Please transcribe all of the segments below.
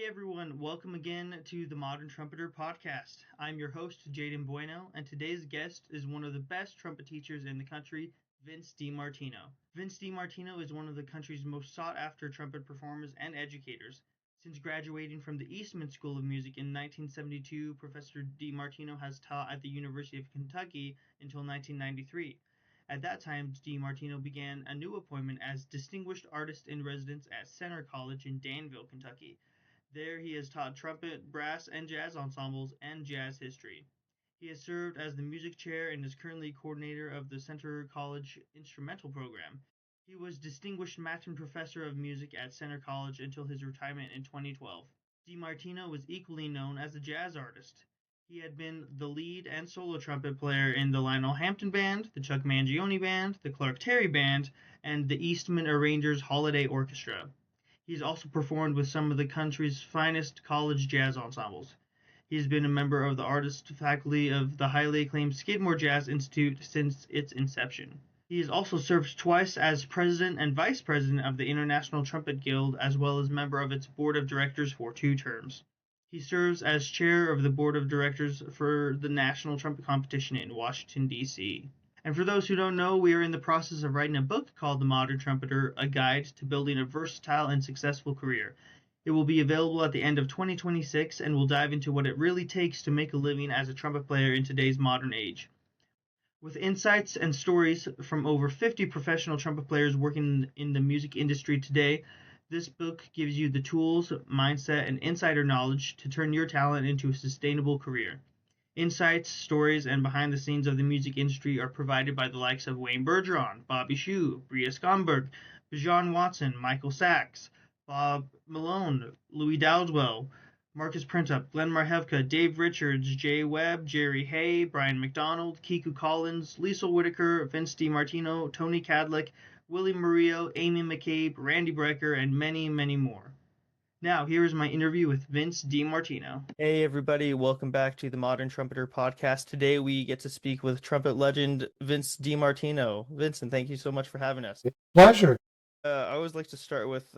Hey everyone, welcome again to the Modern Trumpeter Podcast. I'm your host, Jaden Bueno, and today's guest is one of the best trumpet teachers in the country, Vince DiMartino. Vince DiMartino is one of the country's most sought-after trumpet performers and educators. Since graduating from the Eastman School of Music in 1972, Professor DiMartino has taught at the University of Kentucky until 1993. At that time, DiMartino began a new appointment as Distinguished Artist in Residence at Centre College in Danville, Kentucky. There he has taught trumpet, brass, and jazz ensembles and jazz history. He has served as the music chair and is currently coordinator of the Centre College Instrumental Program. He was Distinguished Matron Professor of Music at Centre College until his retirement in 2012. DiMartino was equally known as a jazz artist. He had been the lead and solo trumpet player in the Lionel Hampton Band, the Chuck Mangione Band, the Clark Terry Band, and the Eastman Arrangers Holiday Orchestra. He's also performed with some of the country's finest college jazz ensembles. He's been a member of the artist faculty of the highly acclaimed Skidmore Jazz Institute since its inception. He has also served twice as president and vice president of the International Trumpet Guild, as well as member of its board of directors for 2 terms. He serves as chair of the board of directors for the National Trumpet Competition in Washington, D.C. And for those who don't know, we are in the process of writing a book called The Modern Trumpeter, a guide to building a versatile and successful career. It will be available at the end of 2026 and will dive into what it really takes to make a living as a trumpet player in today's modern age. With insights and stories from over 50 professional trumpet players working in the music industry today, this book gives you the tools, mindset, and insider knowledge to turn your talent into a sustainable career. Insights, stories, and behind the scenes of the music industry are provided by the likes of Wayne Bergeron, Shew, Bria Skonberg, Bijon Watson, Michael Sachs, Bob Malone, Louis Dowdwell, Marcus Printup, Glen Marhevka, Dave Richards, Jay Webb, Jerry Hay, Brian MacDonald, Kiku Collins, Liesl Whitaker, Vince DiMartino, Tony Cadlick, Willie Murillo, Amy McCabe, Randy Brecker, and many, many more. Now, here is my interview with Vince DiMartino. Hey, everybody. Welcome back to the Modern Trumpeter Podcast. Today, we get to speak with trumpet legend Vince DiMartino. Vincent, thank you so much for having us. Pleasure. I always like to start with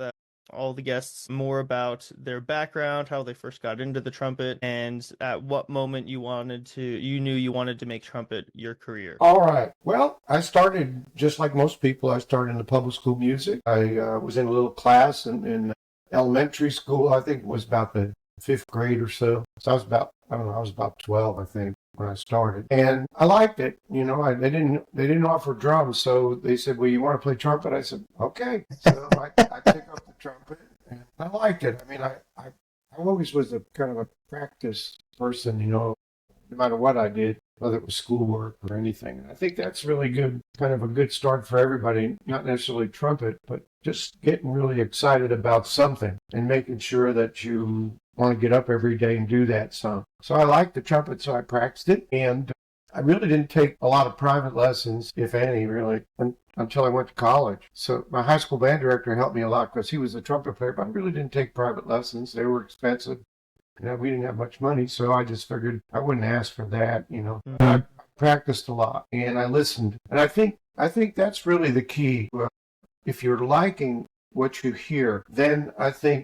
all the guests more about their background, how they first got into the trumpet, and at what moment you knew you wanted to make trumpet your career. All right. Well, I started just like most people. I started in the public school music. I was in a little class in elementary school. I think it was about the 5th grade or so. So I was about 12, I think, when I started. And I liked it. They didn't offer drums, so they said, well, you want to play trumpet? I said, okay. So I picked up the trumpet, and I liked it. I mean, I always was a kind of a practice person, no matter what I did, whether it was schoolwork or anything. And I think that's really good, kind of a good start for everybody, not necessarily trumpet, but just getting really excited about something and making sure that you want to get up every day and do that some. So I liked the trumpet, so I practiced it. And I really didn't take a lot of private lessons, if any, really, until I went to college. So my high school band director helped me a lot because he was a trumpet player, but I really didn't take private lessons. They were expensive. We didn't have much money, so I just figured I wouldn't ask for that, Mm-hmm. I practiced a lot, and I listened. And I think that's really the key. If you're liking what you hear, then I think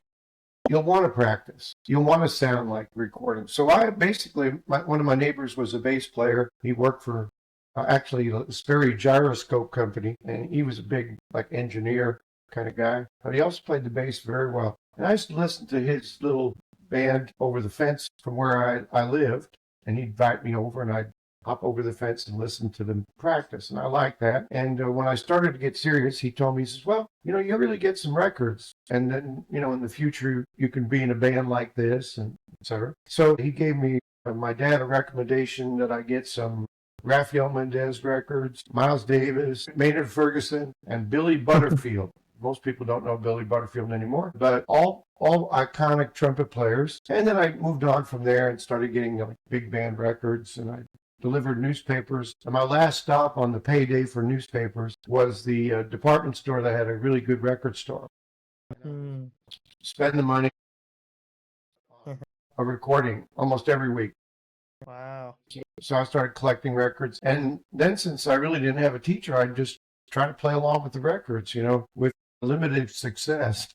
you'll want to practice. You'll want to sound like recording. So I basically, one of my neighbors was a bass player. He worked for actually the Sperry Gyroscope Company, and he was a big engineer kind of guy. But he also played the bass very well. And I used to listen to his little band over the fence from where I lived, and he'd invite me over, and I'd hop over the fence and listen to them practice, and I liked that. And when I started to get serious, he told me, he says, well, you really get some records, and then, in the future, you can be in a band like this, and et cetera. So he gave me, my dad, a recommendation that I get some Rafael Mendez records, Miles Davis, Maynard Ferguson, and Billy Butterfield. Most people don't know Billy Butterfield anymore, but all iconic trumpet players. And then I moved on from there and started getting big band records, and I delivered newspapers. And my last stop on the payday for newspapers was the department store that had a really good record store. Spend the money, a recording almost every week. Wow. So I started collecting records. And then since I really didn't have a teacher, I just tried to play along with the records, with limited success.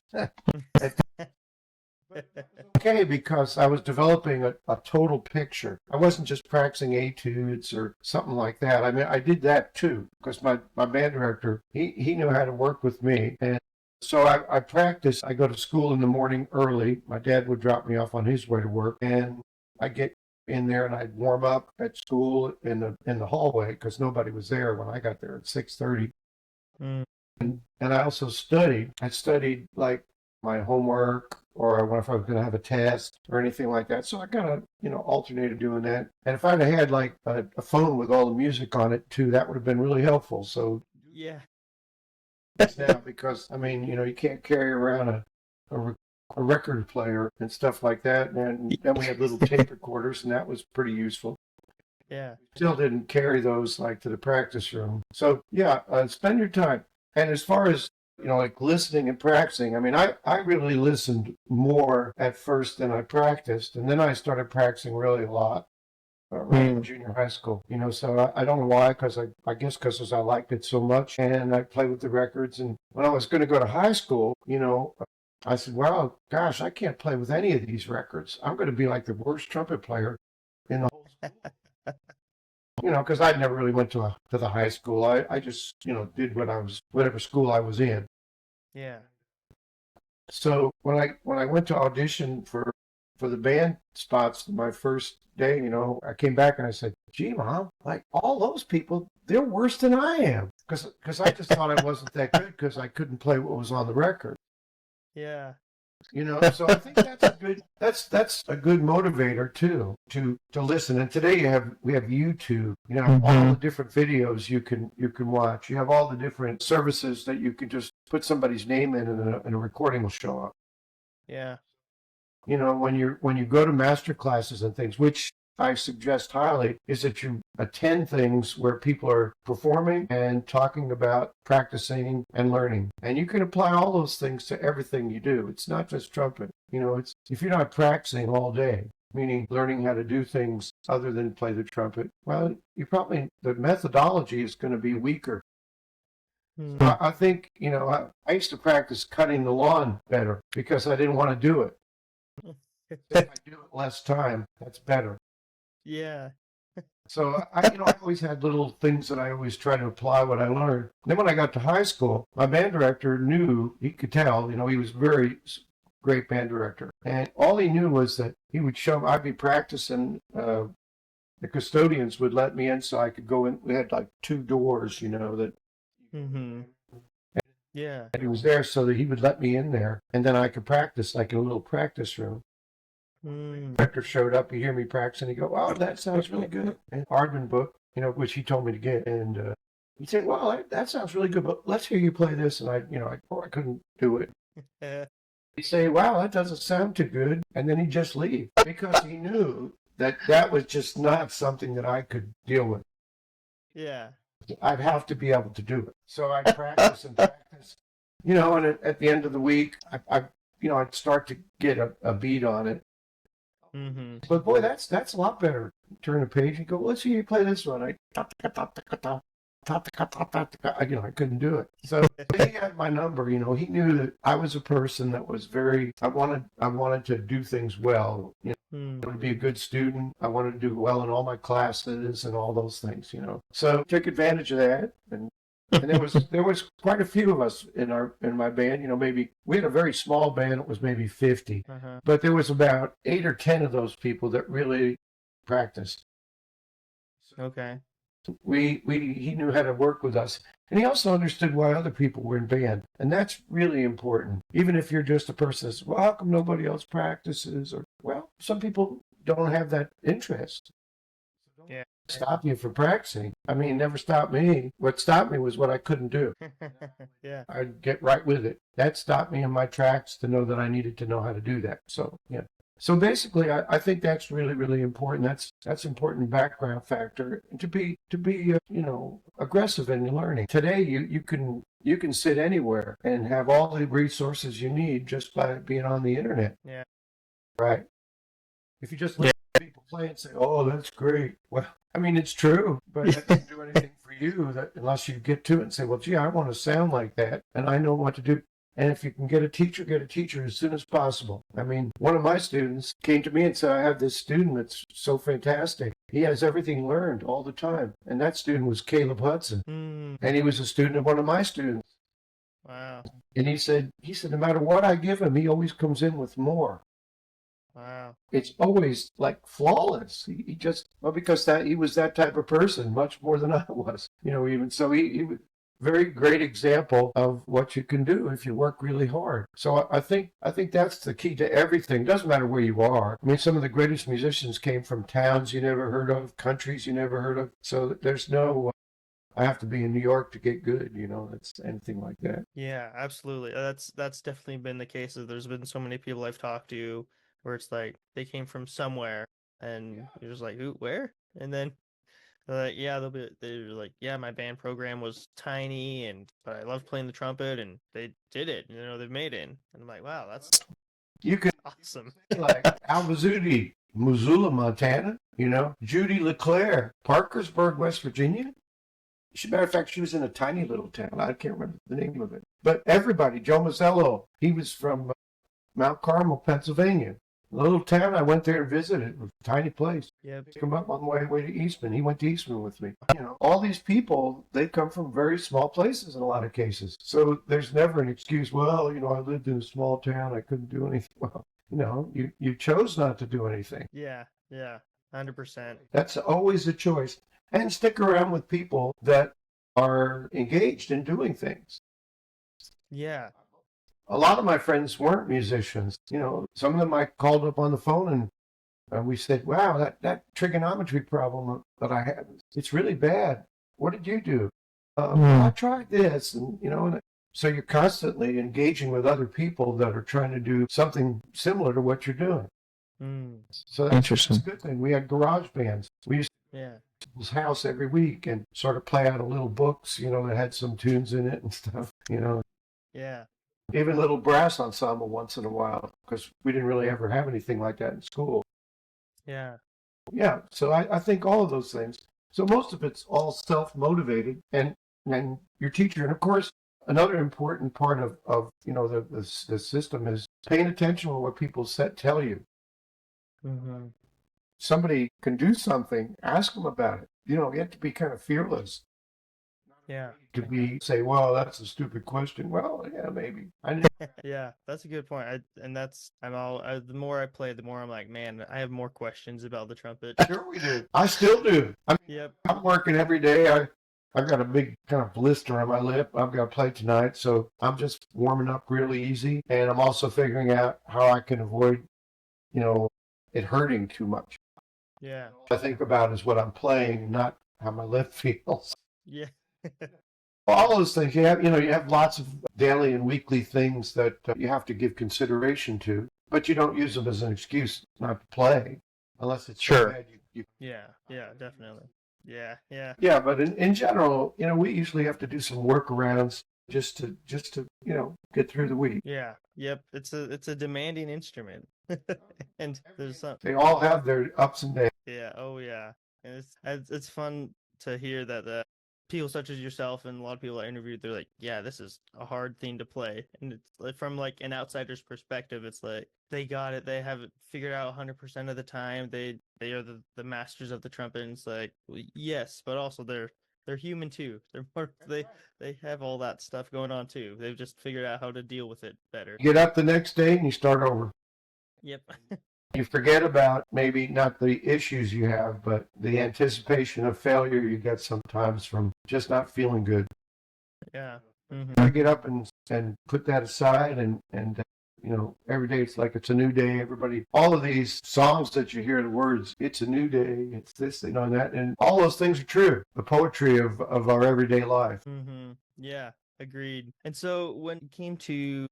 Okay, because I was developing a total picture. I wasn't just practicing etudes or something like that. I mean, I did that too, because my band director, he knew how to work with me. And so I practiced. I go to school in the morning early. My dad would drop me off on his way to work, and I get in there and I'd warm up at school in the hallway because nobody was there when I got there at 6:30. Mm. And I also studied. I studied like my homework or if I was going to have a test or anything like that. So I kind of, alternated doing that. And if I'd had like a phone with all the music on it too, that would have been really helpful. So Yeah. now because, I mean, you can't carry around a record player and stuff like that. And then we had little tape recorders, and that was pretty useful. Yeah. Still didn't carry those like to the practice room. So yeah, spend your time. And as far as like listening and practicing, I mean, I really listened more at first than I practiced, and then I started practicing really a lot in junior high school. So I don't know why, because I guess because I liked it so much, and I played with the records. And when I was going to go to high school, I said, well, gosh, I can't play with any of these records. I'm going to be like the worst trumpet player in the whole school. Because I never really went to the high school. I just, did whatever school I was in. Yeah. So when I went to audition for the band spots my first day, I came back and I said, gee, Mom, like all those people, they're worse than I am. Because I just thought I wasn't that good because I couldn't play what was on the record. Yeah. So I think that's a good motivator too, to listen. And today we have YouTube, all the different videos you can watch. You have all the different services that you can just put somebody's name in and a recording will show up. Yeah. When you go to master classes and things, which I suggest highly, is that you attend things where people are performing and talking about practicing and learning. And you can apply all those things to everything you do. It's not just trumpet. It's if you're not practicing all day, meaning learning how to do things other than play the trumpet, well, the methodology is going to be weaker. So I think, I used to practice cutting the lawn better because I didn't want to do it. If I do it less time, that's better. Yeah. So I always had little things that I always try to apply what I learned. Then when I got to high school, my band director he could tell, he was a very great band director. And all he knew was that he would I'd be practicing, the custodians would let me in so I could go in. We had like 2 doors, that. Mm-hmm. Yeah. And he was there so that he would let me in there, and then I could practice like in a little practice room. The director showed up, he hear me practicing, he go, oh, that sounds really good. And Hardman book, which he told me to get. And he said, well, that sounds really good, but let's hear you play this. And I couldn't do it. He'd say, wow, that doesn't sound too good. And then he'd just leave because he knew that was just not something that I could deal with. Yeah. I'd have to be able to do it. So I'd practice and practice, and at the end of the week, I'd start to get a beat on it. Mm-hmm. But boy, that's a lot better. Turn the page and go, let's see you play this one. I couldn't do it. So he had my number. He knew that I was a person that was I wanted to do things well. I wanted to be a good student. I wanted to do well in all my classes and all those things. So took advantage of that. And there was quite a few of us in my band. Maybe we had a very small band. It was maybe 50, but there was about 8 or 10 of those people that really practiced. Okay. He knew how to work with us, and he also understood why other people were in band, and that's really important. Even if you're just a person that says, well, how come nobody else practices? Or, well, some people don't have that interest. Yeah. Stop you from practicing. I mean, it never stopped me. What stopped me was what I couldn't do. Yeah. I'd get right with it. That stopped me in my tracks to know that I needed to know how to do that. So, yeah. So basically, I think that's really, really important. That's important background factor to be aggressive in your learning. Today, you can sit anywhere and have all the resources you need just by being on the internet. Yeah. Right. If you just listen to people play and say, "Oh, that's great," well, I mean, it's true, but that doesn't do anything for you unless you get to it and say, "Well, gee, I want to sound like that, and I know what to do." And if you can get a teacher as soon as possible. I mean, one of my students came to me and said, I have this student that's so fantastic. He has everything learned all the time. And that student was Caleb Hudson. And he was a student of one of my students. Wow. And he said, no matter what I give him, he always comes in with more. Wow. It's always like flawless. He just, well, because he was that type of person, much more than I was. Even so, he was a very great example of what you can do if you work really hard. So I think that's the key to everything. Doesn't matter where you are. I mean, some of the greatest musicians came from towns you never heard of, countries you never heard of. So there's no, I have to be in New York to get good, that's anything like that. Yeah, absolutely. That's definitely been the case. There's been so many people I've talked to where it's like they came from somewhere and you're just like, who, where? And then they're like, yeah, my band program was tiny but I love playing the trumpet and they did it, they've made it. And I'm like, wow, that's awesome. Like Alvazudi, Missoula, Montana, Judy LeClaire, Parkersburg, West Virginia. As a matter of fact, she was in a tiny little town. I can't remember the name of it. But everybody, Joe Mazzello, he was from Mount Carmel, Pennsylvania. A little town I went there and visited. It was a tiny place. Yeah. Come up on the way to Eastman. He went to Eastman with me. All these people, they come from very small places in a lot of cases. So there's never an excuse, well, I lived in a small town. I couldn't do anything. Well, you chose not to do anything. Yeah, 100%. That's always a choice. And stick around with people that are engaged in doing things. Yeah. A lot of my friends weren't musicians. Some of them I called up on the phone and we said, wow, that trigonometry problem that I had, it's really bad. What did you do? Well, I tried this. And, so you're constantly engaging with other people that are trying to do something similar to what you're doing. So that's a good thing. We had garage bands. We used to people's house every week and sort of play out of little books, that had some tunes in it and stuff, Yeah. Even a little brass ensemble once in a while, because we didn't really ever have anything like that in school. Yeah. Yeah, so I think all of those things. So most of it's all self-motivated and your teacher. And of course, another important part of the system is paying attention to what people tell you. Mm-hmm. Somebody can do something, ask them about it. You have to be kind of fearless. Yeah. To say, well, that's a stupid question. Well, yeah, maybe. Yeah, that's a good point. The more I play, the more I'm like, man, I have more questions about the trumpet. Sure we do. I still do. I'm working every day. I've got a big kind of blister on my lip. I've got to play tonight, so I'm just warming up really easy. And I'm also figuring out how I can avoid, it hurting too much. Yeah. What I think about is what I'm playing, not how my lip feels. Yeah. All those things you have lots of daily and weekly things that you have to give consideration to, but you don't use them as an excuse not to play, unless it's sure. So bad Yeah, definitely. Yeah. Yeah, but in general, we usually have to do some workarounds just to get through the week. Yeah. Yep. It's a demanding instrument, and there's some. They all have their ups and downs. Yeah. Oh yeah, and it's fun to hear that people such as yourself and a lot of people I interviewed, they're like, yeah, this is a hard thing to play. And it's like, from like an outsider's perspective, it's like, they got it. They have it figured out 100% of the time. They are the masters of the trumpet. And it's like, well, yes, but also they're human too. They're more, they have all that stuff going on too. They've just figured out how to deal with it better. You get up the next day and you start over. Yep. You forget about maybe not the issues you have, but the anticipation of failure you get sometimes from just not feeling good. Yeah. Mm-hmm. I get up and put that aside and every day it's like it's a new day. Everybody, all of these songs that you hear the words, it's a new day, it's this, and that, and all those things are true. The poetry of our everyday life. Mm-hmm. Yeah, agreed. And so when it came to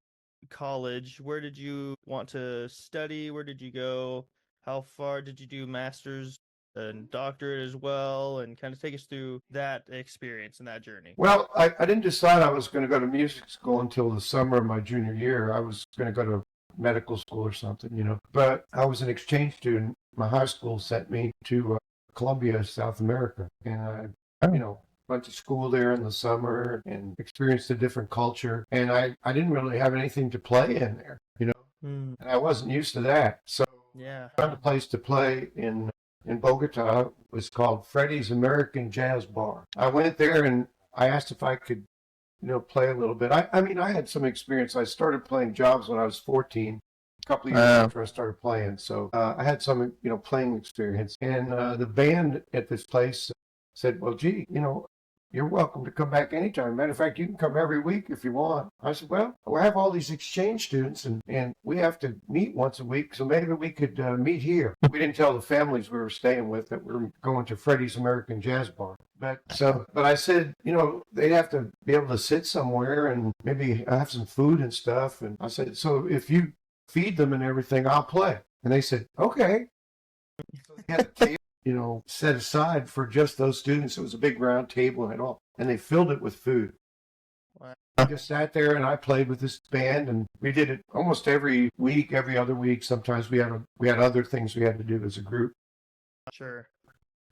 college, where did you want to study? Where did you go? How far did you do master's and doctorate as well? And kind of take us through that experience and that journey. Well, I didn't decide I was going to go to music school until the summer of my junior year. I was going to go to medical school or something, but I was an exchange student. My high school sent me to Colombia, South America, and went to school there in the summer and experienced a different culture. And I didn't really have anything to play in there, and I wasn't used to that. So Yeah. I found a place to play in Bogota. It was called Freddie's American Jazz Bar. I went there and I asked if I could, play a little bit. I mean, I had some experience. I started playing jobs when I was 14. A couple of years after I started playing. So I had some, playing experience. And the band at this place said, well, gee, you're welcome to come back anytime. Matter of fact, you can come every week if you want. I said, well, we have all these exchange students, and we have to meet once a week, so maybe we could meet here. We didn't tell the families we were staying with that we were going to Freddie's American Jazz Bar. But I said, they'd have to be able to sit somewhere and maybe have some food and stuff. And I said, so if you feed them and everything, I'll play. And they said, okay. So they had a table, set aside for just those students. It was a big round table and all, and they filled it with food. Wow. I just sat there and I played with this band, and we did it almost every week, every other week. Sometimes we had other things we had to do as a group. Sure.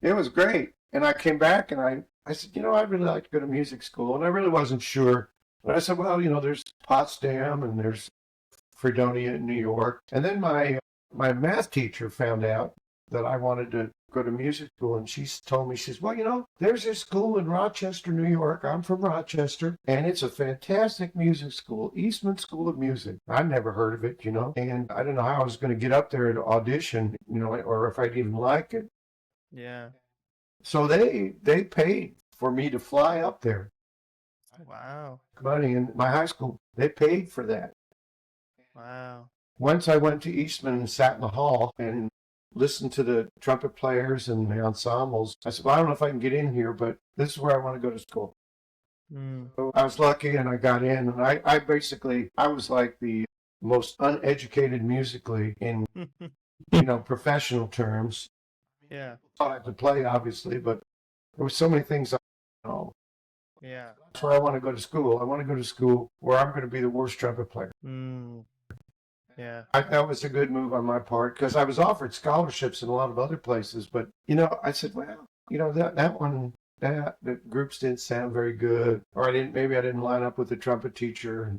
It was great. And I came back and I said, I'd really like to go to music school. And I really wasn't sure. But I said, well, there's Potsdam and there's Fredonia in New York. And then my math teacher found out that I wanted to go to music school. And she told me, she says, well, there's this school in Rochester, New York. I'm from Rochester. And it's a fantastic music school, Eastman School of Music. I'd never heard of it, And I didn't know how I was going to get up there to audition, or if I'd even like it. Yeah. So they paid for me to fly up there. Wow. Money in my high school, they paid for that. Wow. Once I went to Eastman and sat in the hall and listened to the trumpet players and the ensembles, I said, well, I don't know if I can get in here, but this is where I want to go to school. So I was lucky and I got in, and I was like the most uneducated musically in, professional terms. Yeah. I had to play, obviously, but there were so many things I didn't know. Yeah. That's where I want to go to school. I want to go to school where I'm going to be the worst trumpet player. Yeah. That was a good move on my part, because I was offered scholarships in a lot of other places, but, I said, well, the groups didn't sound very good, or maybe I didn't line up with the trumpet teacher,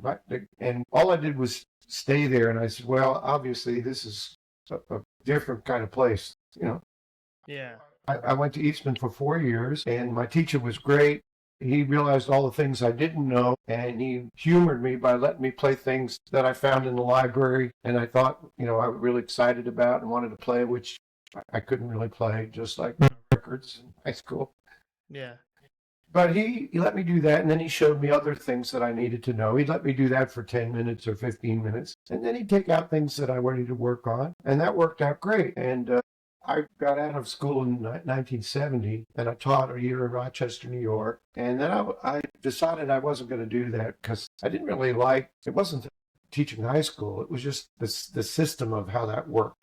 and all I did was stay there, and I said, well, obviously this is a different kind of place, Yeah. I went to Eastman for 4 years, and my teacher was great. He realized all the things I didn't know, and he humored me by letting me play things that I found in the library, and I thought, I was really excited about and wanted to play, which I couldn't really play, just like records in high school. Yeah. But he let me do that, and then he showed me other things that I needed to know. He'd let me do that for 10 minutes or 15 minutes, and then he'd take out things that I wanted to work on, and that worked out great. And I got out of school in 1970, and I taught a year in Rochester, New York. And then I decided I wasn't going to do that because I didn't really it wasn't teaching high school. It was just the system of how that worked.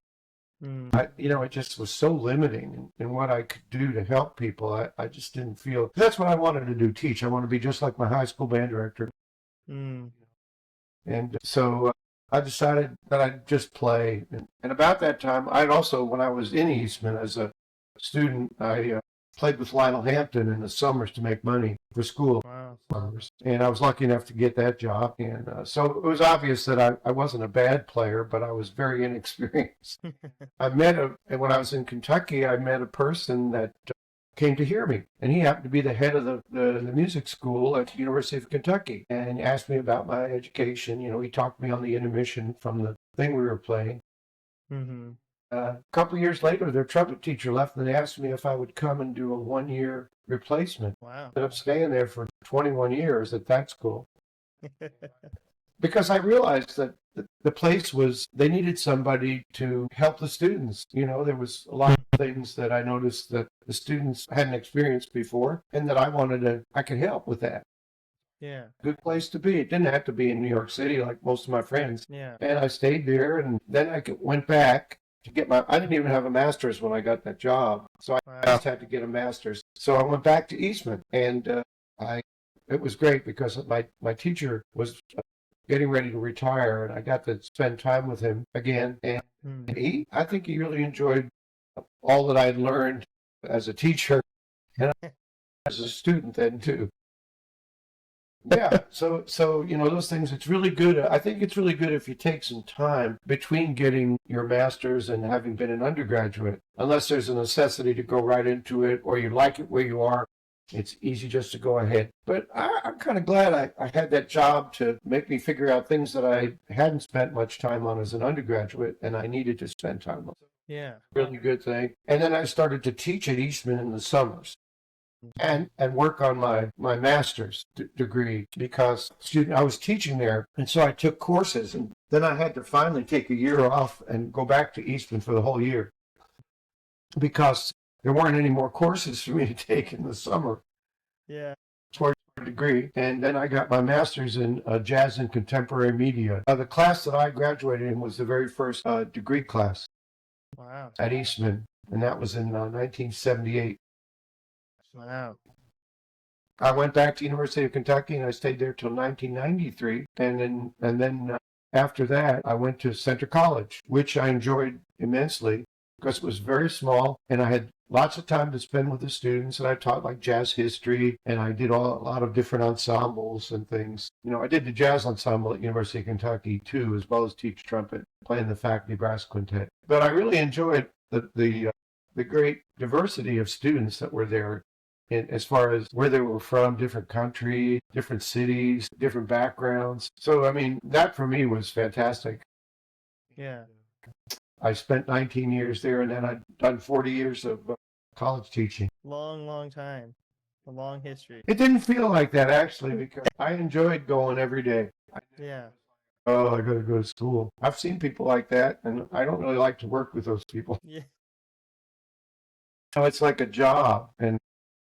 It just was so limiting in what I could do to help people. I just didn't feel, that's what I wanted to do, teach. I want to be just like my high school band director. And so I decided that I'd just play. And about that time, when I was in Eastman as a student, I played with Lionel Hampton in the summers to make money for school. Wow. And I was lucky enough to get that job. And so it was obvious that I wasn't a bad player, but I was very inexperienced. When I was in Kentucky, I met a person that came to hear me, and he happened to be the head of the music school at the University of Kentucky, and asked me about my education. He talked to me on the intermission from the thing we were playing. A couple of years later, their trumpet teacher left, and they asked me if I would come and do a 1-year replacement. Wow. Ended up staying there for 21 years at that school. Because I realized that the place they needed somebody to help the students. There was a lot of things that I noticed that the students hadn't experienced before, and that I could help with that. Yeah. Good place to be. It didn't have to be in New York City like most of my friends. Yeah. And I stayed there, and then I went back to get I didn't even have a master's when I got that job, so I just had to get a master's. So I went back to Eastman, and it was great because my teacher was getting ready to retire, and I got to spend time with him again. And I think he really enjoyed all that I had learned as a teacher. And as a student then too. Yeah, so those things, it's really good. I think it's really good if you take some time between getting your master's and having been an undergraduate, unless there's a necessity to go right into it or you like it where you are. It's easy just to go ahead. But I'm kind of glad I had that job to make me figure out things that I hadn't spent much time on as an undergraduate, and I needed to spend time on. Yeah. Really good thing. And then I started to teach at Eastman in the summers and work on my master's degree because I was teaching there. And so I took courses, and then I had to finally take a year off and go back to Eastman for the whole year because there weren't any more courses for me to take in the summer. Yeah. For a degree. And then I got my master's in jazz and contemporary media. The class that I graduated in was the very first degree class. Wow. At Eastman, and that was in 1978. Wow. I went back to University of Kentucky and I stayed there till 1993, and then after that I went to Center College, which I enjoyed immensely because it was very small and I had lots of time to spend with the students, and I taught like jazz history, and I did a lot of different ensembles and things. I did the jazz ensemble at University of Kentucky too, as well as teach trumpet, playing the faculty brass quintet. But I really enjoyed the great diversity of students that were there, as far as where they were from, different countries, different cities, different backgrounds. So, I mean, that for me was fantastic. Yeah. I spent 19 years there, and then I'd done 40 years of college teaching. Long time. A long history. It didn't feel like that, actually, because I enjoyed going every day. Yeah. Oh, I got to go to school. I've seen people like that, and I don't really like to work with those people. Yeah. It's like a job, and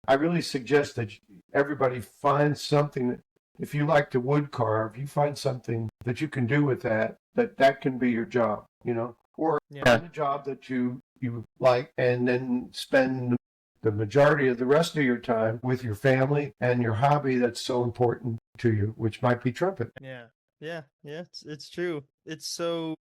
I really suggest that everybody find something. If you like to wood carve, you find something that you can do with that can be your job, or find a job that you like, and then spend the majority of the rest of your time with your family and your hobby that's so important to you, which might be trumpet. Yeah, it's true. It's so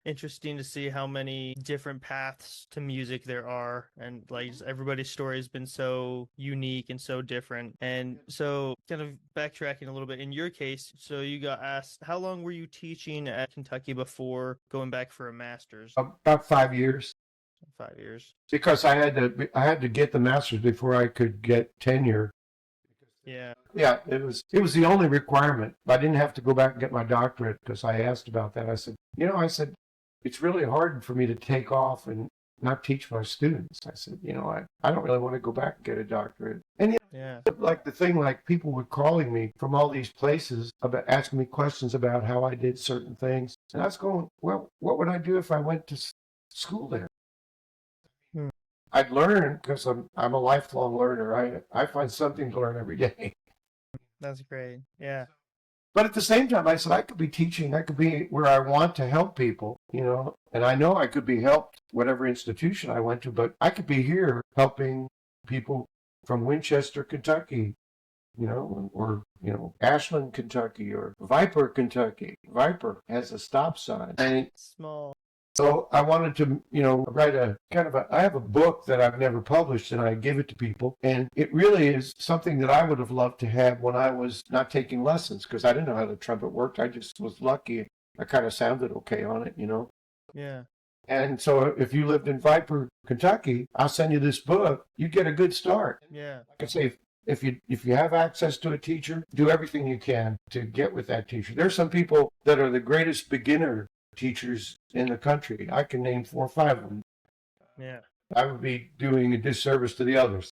interesting to see how many different paths to music there are, and like everybody's story has been so unique and so different. And so kind of backtracking a little bit, in your case, so you got asked, how long were you teaching at Kentucky before going back for a master's? About 5 years. 5 years. Because I had to get the master's before I could get tenure. Yeah. Yeah, it was the only requirement. I didn't have to go back and get my doctorate because I asked about that. I said, it's really hard for me to take off and not teach my students. I said, I don't really want to go back and get a doctorate. And like the thing, like people were calling me from all these places about asking me questions about how I did certain things. And I was going, well, what would I do if I went to school there? I'd learn because I'm a lifelong learner. I find something to learn every day. That's great. Yeah. But at the same time, I said I could be teaching. I could be where I want to help people, and I know I could be helped whatever institution I went to, but I could be here helping people from Winchester, Kentucky, or Ashland, Kentucky, or Viper, Kentucky. Viper has a stop sign. And small. So I wanted to, write I have a book that I've never published, and I give it to people. And it really is something that I would have loved to have when I was not taking lessons, because I didn't know how the trumpet worked. I just was lucky. I kind of sounded okay on it, Yeah. And so if you lived in Viper, Kentucky, I'll send you this book. You get a good start. Yeah. Like I say, if you have access to a teacher, do everything you can to get with that teacher. There's some people that are the greatest beginner teachers in the country. I can name 4 or 5 of them. Yeah. I would be doing a disservice to the others.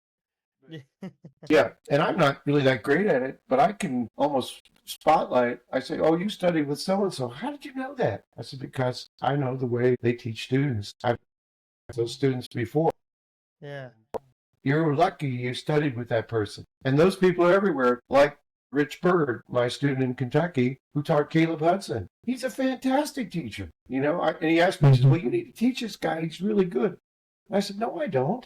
Yeah, and I'm not really that great at it, but I can almost spotlight. I say, oh, you studied with so-and-so. How did you know that? I said, because I know the way they teach students. I've had those students before. Yeah. You're lucky you studied with that person. And those people are everywhere, like Rich Bird, my student in Kentucky, who taught Caleb Hudson. He's a fantastic teacher, and he asked me, he said, well, you need to teach this guy. He's really good. I said, no, I don't.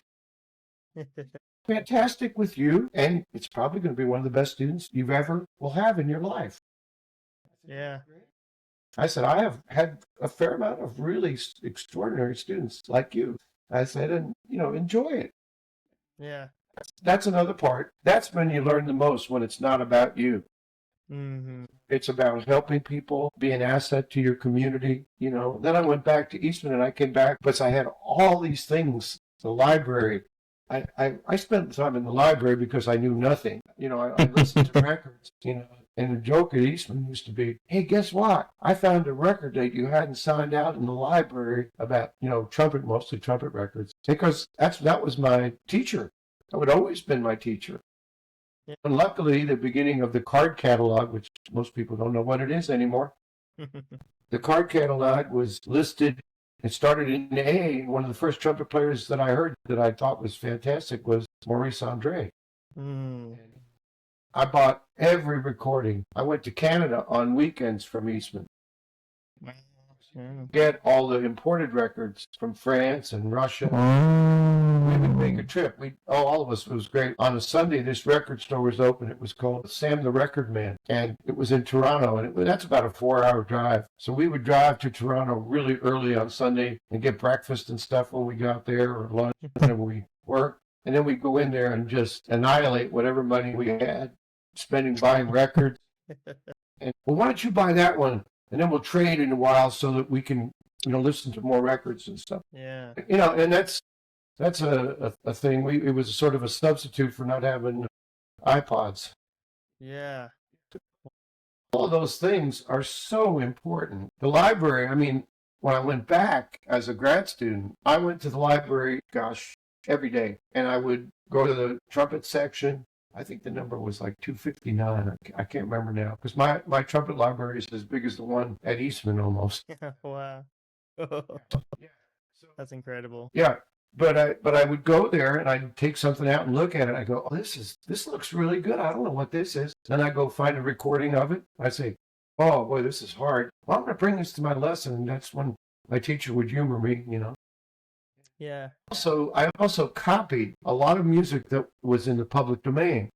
Fantastic with you, and it's probably going to be one of the best students you ever will have in your life. Yeah. I said, I have had a fair amount of really extraordinary students like you. I said, and, enjoy it. Yeah. That's another part. That's when you learn the most, when it's not about you. Mm-hmm. It's about helping people, be an asset to your community. Then I went back to Eastman, and I came back because I had all these things. The library. I spent time in the library because I knew nothing. I listened to records, and the joke at Eastman used to be, hey, guess what? I found a record that you hadn't signed out in the library about, mostly trumpet records, because that was my teacher. That would always been my teacher. Yeah. And luckily, the beginning of the card catalog, which most people don't know what it is anymore, the card catalog was listed. It started in A. One of the first trumpet players that I heard that I thought was fantastic was Maurice Andre. Mm. I bought every recording. I went to Canada on weekends from Eastman. Wow. Get all the imported records from France and Russia. We would make a trip. All of us, it was great. On a Sunday, this record store was open. It was called Sam the Record Man, and it was in Toronto, and that's about a 4-hour drive. So we would drive to Toronto really early on Sunday and get breakfast and stuff when we got there, or lunch whenever we worked. And then we'd go in there and just annihilate whatever money we had, buying records. And, well, why don't you buy that one? And then we'll trade in a while so that we can, listen to more records and stuff. Yeah. And that's a thing. It was sort of a substitute for not having iPods. Yeah. All of those things are so important. The library, when I went back as a grad student, I went to the library, every day. And I would go to the trumpet section. I think the number was like 259. I can't remember now, because my trumpet library is as big as the one at Eastman almost. Wow. Yeah. That's incredible. Yeah. But I would go there and I'd take something out and look at it. I go, oh, this looks really good. I don't know what this is. Then I go find a recording of it. I say, oh boy, this is hard. Well, I'm going to bring this to my lesson. And that's when my teacher would humor me, Yeah. I also copied a lot of music that was in the public domain.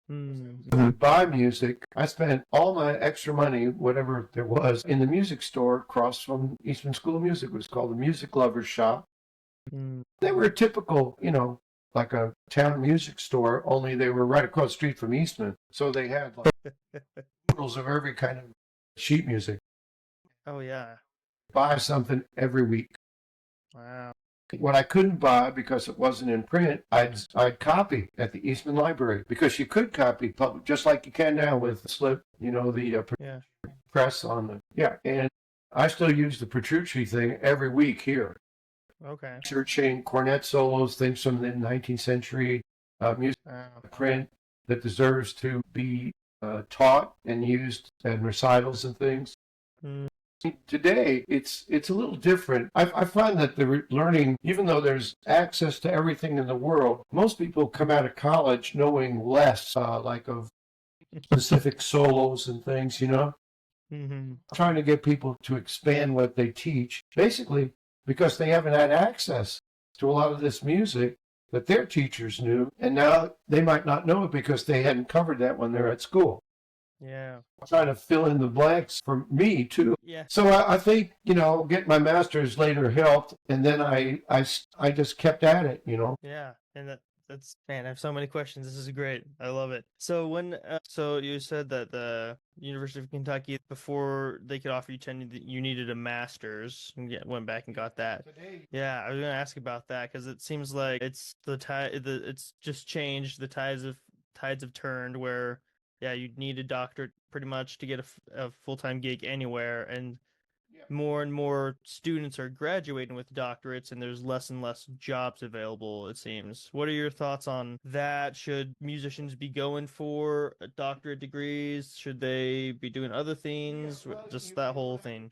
To buy music, I spent all my extra money, whatever there was, in the music store across from Eastman School of Music. It was called the Music Lovers Shop. They were a typical, like a town music store, only they were right across the street from Eastman. So they had like noodles of every kind of sheet music. Oh, yeah. Buy something every week. Wow. What I couldn't buy because it wasn't in print, I'd copy at the Eastman Library, because you could copy public just like you can now with the slip, the press on the and I still use the Petrucci thing every week here. Okay. Searching cornet solos, things from the 19th century music print that deserves to be taught and used in recitals and things. Today, it's a little different. I find that the learning, even though there's access to everything in the world, most people come out of college knowing less, like of specific solos and things, Trying to get people to expand what they teach, basically because they haven't had access to a lot of this music that their teachers knew, and now they might not know it because they hadn't covered that when they're at school. Yeah. I'm trying to fill in the blanks for me, too. Yeah. So I think, getting my master's later helped, and then I just kept at it, Yeah, and that's, man, I have so many questions. This is great. I love it. So so you said that the University of Kentucky, before they could offer you tenure, you needed a master's, and went back and got that. Yeah, I was going to ask about that, because it seems like it's it's just changed. The tides have turned where, yeah, you'd need a doctorate pretty much to get a full-time gig anywhere, and more and more students are graduating with doctorates, and there's less and less jobs available, it seems. What are your thoughts on that? Should musicians be going for doctorate degrees? Should they be doing other things? Just that whole thing.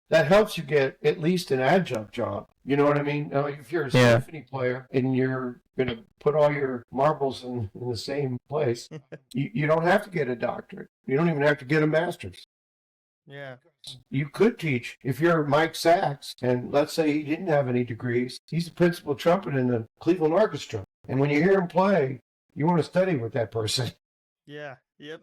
That helps you get at least an adjunct job. You know what I mean? If you're a symphony player and you're going to put all your marbles in the same place, you don't have to get a doctorate. You don't even have to get a master's. Yeah. You could teach. If you're Mike Sachs, and let's say he didn't have any degrees, he's the principal trumpet in the Cleveland Orchestra. And when you hear him play, you want to study with that person. Yeah. Yep.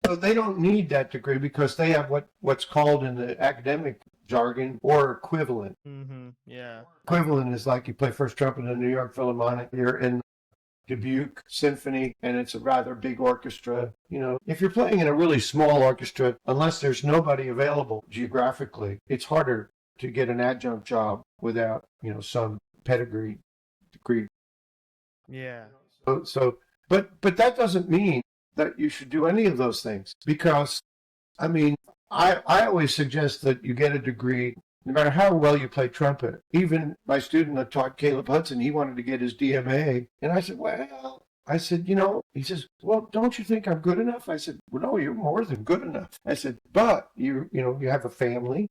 So they don't need that degree because they have what's called in the academic jargon, or equivalent. Yeah. Equivalent is like you play first trumpet in the New York Philharmonic. You're in Dubuque Symphony, and it's a rather big orchestra. If you're playing in a really small orchestra, unless there's nobody available geographically, it's harder to get an adjunct job without, some pedigree degree. Yeah. But that doesn't mean that you should do any of those things, because, I always suggest that you get a degree no matter how well you play trumpet. Even my student that taught, Caleb Hudson, he wanted to get his DMA. And I said, he says, well, don't you think I'm good enough? I said, well, no, you're more than good enough. I said, but you have a family,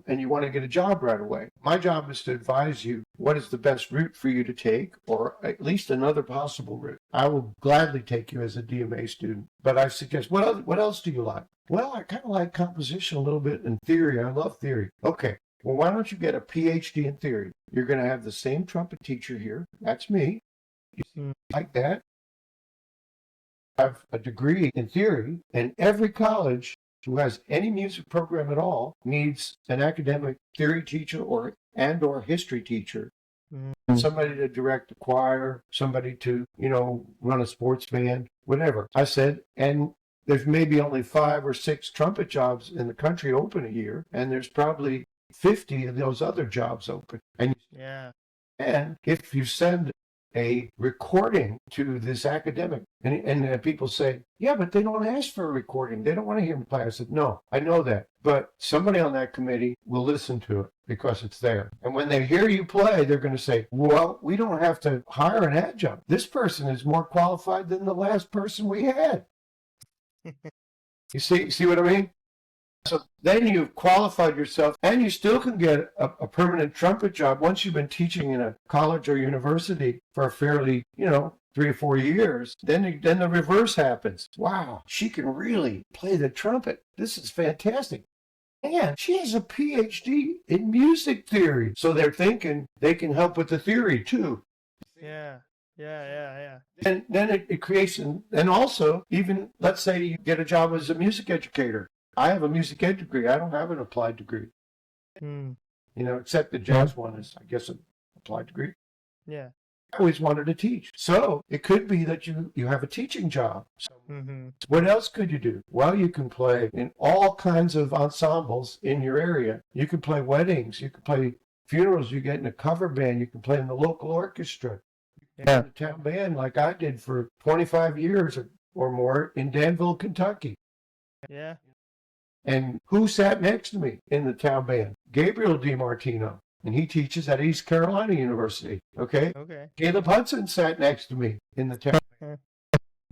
and you want to get a job right away. My job is to advise you what is the best route for you to take, or at least another possible route. I will gladly take you as a DMA student, but I suggest, what else do you like? Well, I kind of like composition a little bit, and theory. I love theory. Okay, well, why don't you get a PhD in theory? You're going to have the same trumpet teacher here. That's me. You like that? Have a degree in theory, and every college who has any music program at all needs an academic theory teacher or history teacher. Somebody to direct a choir, somebody to, run a sports band, whatever. I said, and there's maybe only 5 or 6 trumpet jobs in the country open a year, and there's probably 50 of those other jobs open. And if you send a recording to this academic, and people say, yeah, but they don't ask for a recording. They don't want to hear me play. I said, no, I know that. But somebody on that committee will listen to it because it's there. And when they hear you play, they're going to say, well, we don't have to hire an adjunct. This person is more qualified than the last person we had. You see what I mean? So then you've qualified yourself, and you still can get a permanent trumpet job once you've been teaching in a college or university for a fairly, 3 or 4 years. Then the reverse happens. Wow, she can really play the trumpet. This is fantastic. And she has a PhD in music theory. So they're thinking they can help with the theory too. Yeah. And then it creates, and also, even, let's say you get a job as a music educator. I have a music ed degree. I don't have an applied degree. Except the jazz one is, I guess, an applied degree. Yeah. I always wanted to teach. So it could be that you have a teaching job. So what else could you do? Well, you can play in all kinds of ensembles in your area. You can play weddings. You can play funerals. You get in a cover band. You can play in the local orchestra. Yeah. In a town band like I did for 25 years or more in Danville, Kentucky. Yeah. And who sat next to me in the town band? Gabriel DiMartino. And he teaches at East Carolina University. Okay? Caleb Hudson sat next to me in the town band.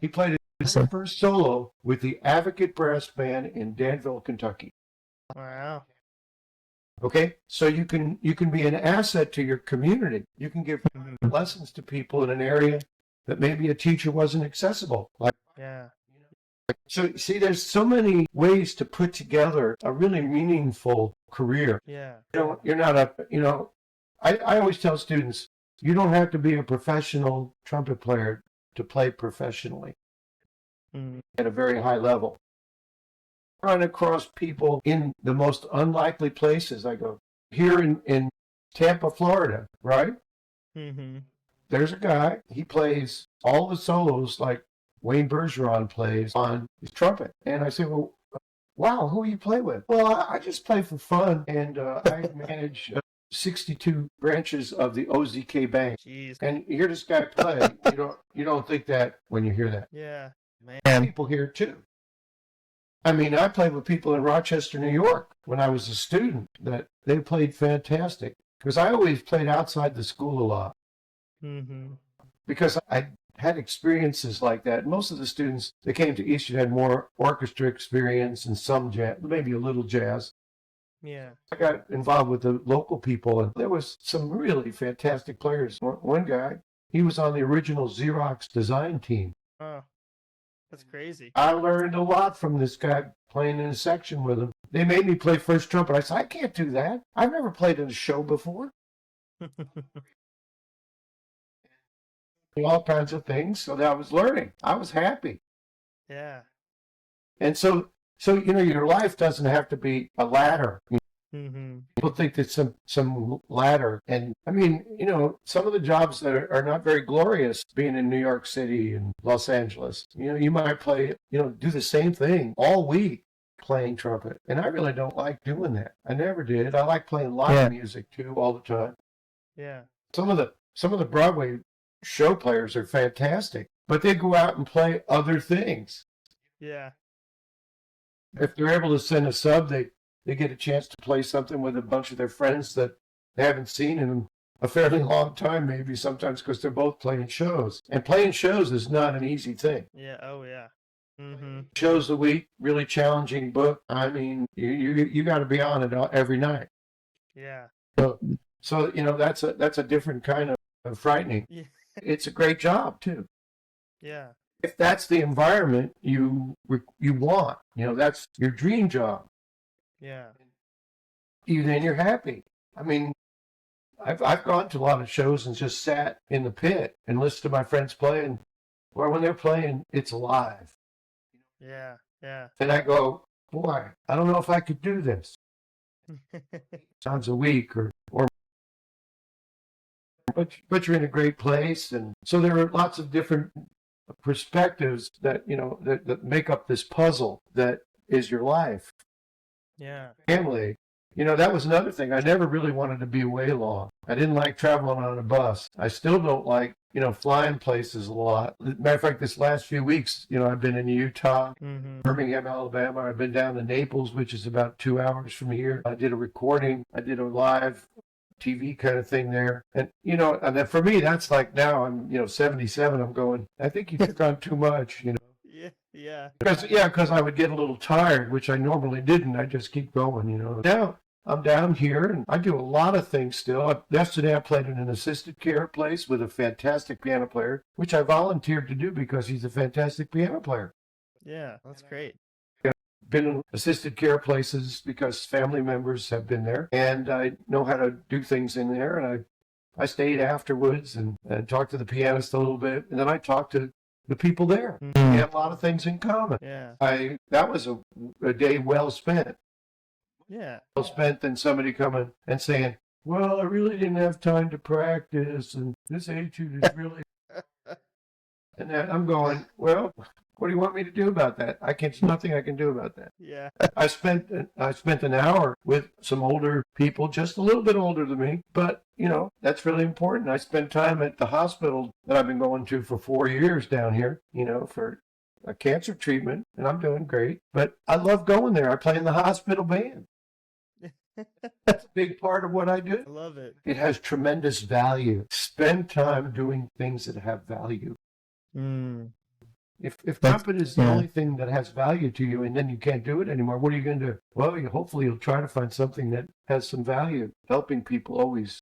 He played his first solo with the Advocate Brass Band in Danville, Kentucky. Wow. Okay? So you can be an asset to your community. You can give lessons to people in an area that maybe a teacher wasn't accessible. So, see, there's so many ways to put together a really meaningful career. Yeah. You're not I always tell students, you don't have to be a professional trumpet player to play professionally at a very high level. I run across people in the most unlikely places. I go, here in Tampa, Florida, right? There's a guy, he plays all the solos like Wayne Bergeron plays on his trumpet. And I say, well, wow, who you play with? Well, I just play for fun, and I manage 62 branches of the OZK Bank. Jeez. And you hear this guy play, you don't think that when you hear that. Yeah, man. People here too. I played with people in Rochester, New York when I was a student that they played fantastic. Because I always played outside the school a lot. Because I had experiences like that. Most of the students that came to Eastern had more orchestra experience and some jazz, maybe a little jazz. Yeah. I got involved with the local people, and there was some really fantastic players. One guy, he was on the original Xerox design team. Oh, that's crazy. I learned a lot from this guy playing in a section with him. They made me play first trumpet. I said, I can't do that. I've never played in a show before. All kinds of things. So that I was learning. I was happy. Yeah. And so your life doesn't have to be a ladder. Mm-hmm. People think that some ladder, and I mean, some of the jobs that are not very glorious, being in New York City and Los Angeles. You might play, do the same thing all week playing trumpet, and I really don't like doing that. I never did. I like playing live music too all the time. Yeah. Some of the Broadway show players are fantastic, but they go out and play other things. Yeah. If they're able to send a sub, they get a chance to play something with a bunch of their friends that they haven't seen in a fairly long time, maybe sometimes because they're both playing shows. And playing shows is not an easy thing. Yeah. Oh, yeah. Mm-hmm. Shows a week, really challenging book. I mean, you got to be on it every night. Yeah. So that's a different kind of frightening. Yeah. It's a great job too. Yeah. If that's the environment you want, that's your dream job. Yeah. Then you're happy. I mean, I've gone to a lot of shows and just sat in the pit and listened to my friends play, and when they're playing, it's alive. Yeah. Yeah. And I go, boy, I don't know if I could do this. Times a week or but you're in a great place, and so there are lots of different perspectives that that make up this puzzle that is your life. Yeah. Family. That was another thing. I never really wanted to be away long. I didn't like traveling on a bus. I still don't like, flying places a lot. Matter of fact, this last few weeks, I've been in Utah, Birmingham, Alabama. I've been down to Naples, which is about 2 hours from here. I did a recording. I did a live TV kind of thing there. And, and then for me, that's like now I'm, 77. I'm going, I think you took on too much, Yeah. Yeah. Because I would get a little tired, which I normally didn't. I just keep going, Now I'm down here and I do a lot of things still. Yesterday I played in an assisted care place with a fantastic piano player, which I volunteered to do because he's a fantastic piano player. Yeah, that's great. Been in assisted care places because family members have been there, and I know how to do things in there. And I stayed afterwards and talked to the pianist a little bit, and then I talked to the people there. We have a lot of things in common. Yeah. That was a day well spent. Yeah. Well spent than somebody coming and saying, well, I really didn't have time to practice, and this etude is really... And then I'm going, well, what do you want me to do about that? There's nothing I can do about that. Yeah. I spent an hour with some older people, just a little bit older than me, but, that's really important. I spent time at the hospital that I've been going to for 4 years down here, for a cancer treatment, and I'm doing great. But I love going there. I play in the hospital band. That's a big part of what I do. I love it. It has tremendous value. Spend time doing things that have value. If trumpet is the only thing that has value to you and then you can't do it anymore, what are you going to do? Well, hopefully you'll try to find something that has some value. Helping people always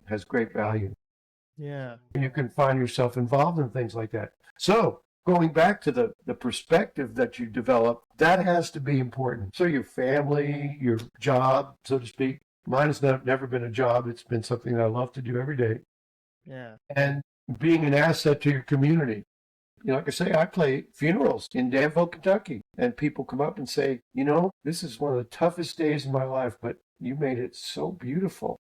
has great value. Yeah. And you can find yourself involved in things like that. So going back to the perspective that you develop, that has to be important. So your family, your job, so to speak. Mine has never been a job. It's been something that I love to do every day. Yeah. And being an asset to your community. Like I say, I play funerals in Danville, Kentucky, and people come up and say, this is one of the toughest days of my life, but you made it so beautiful.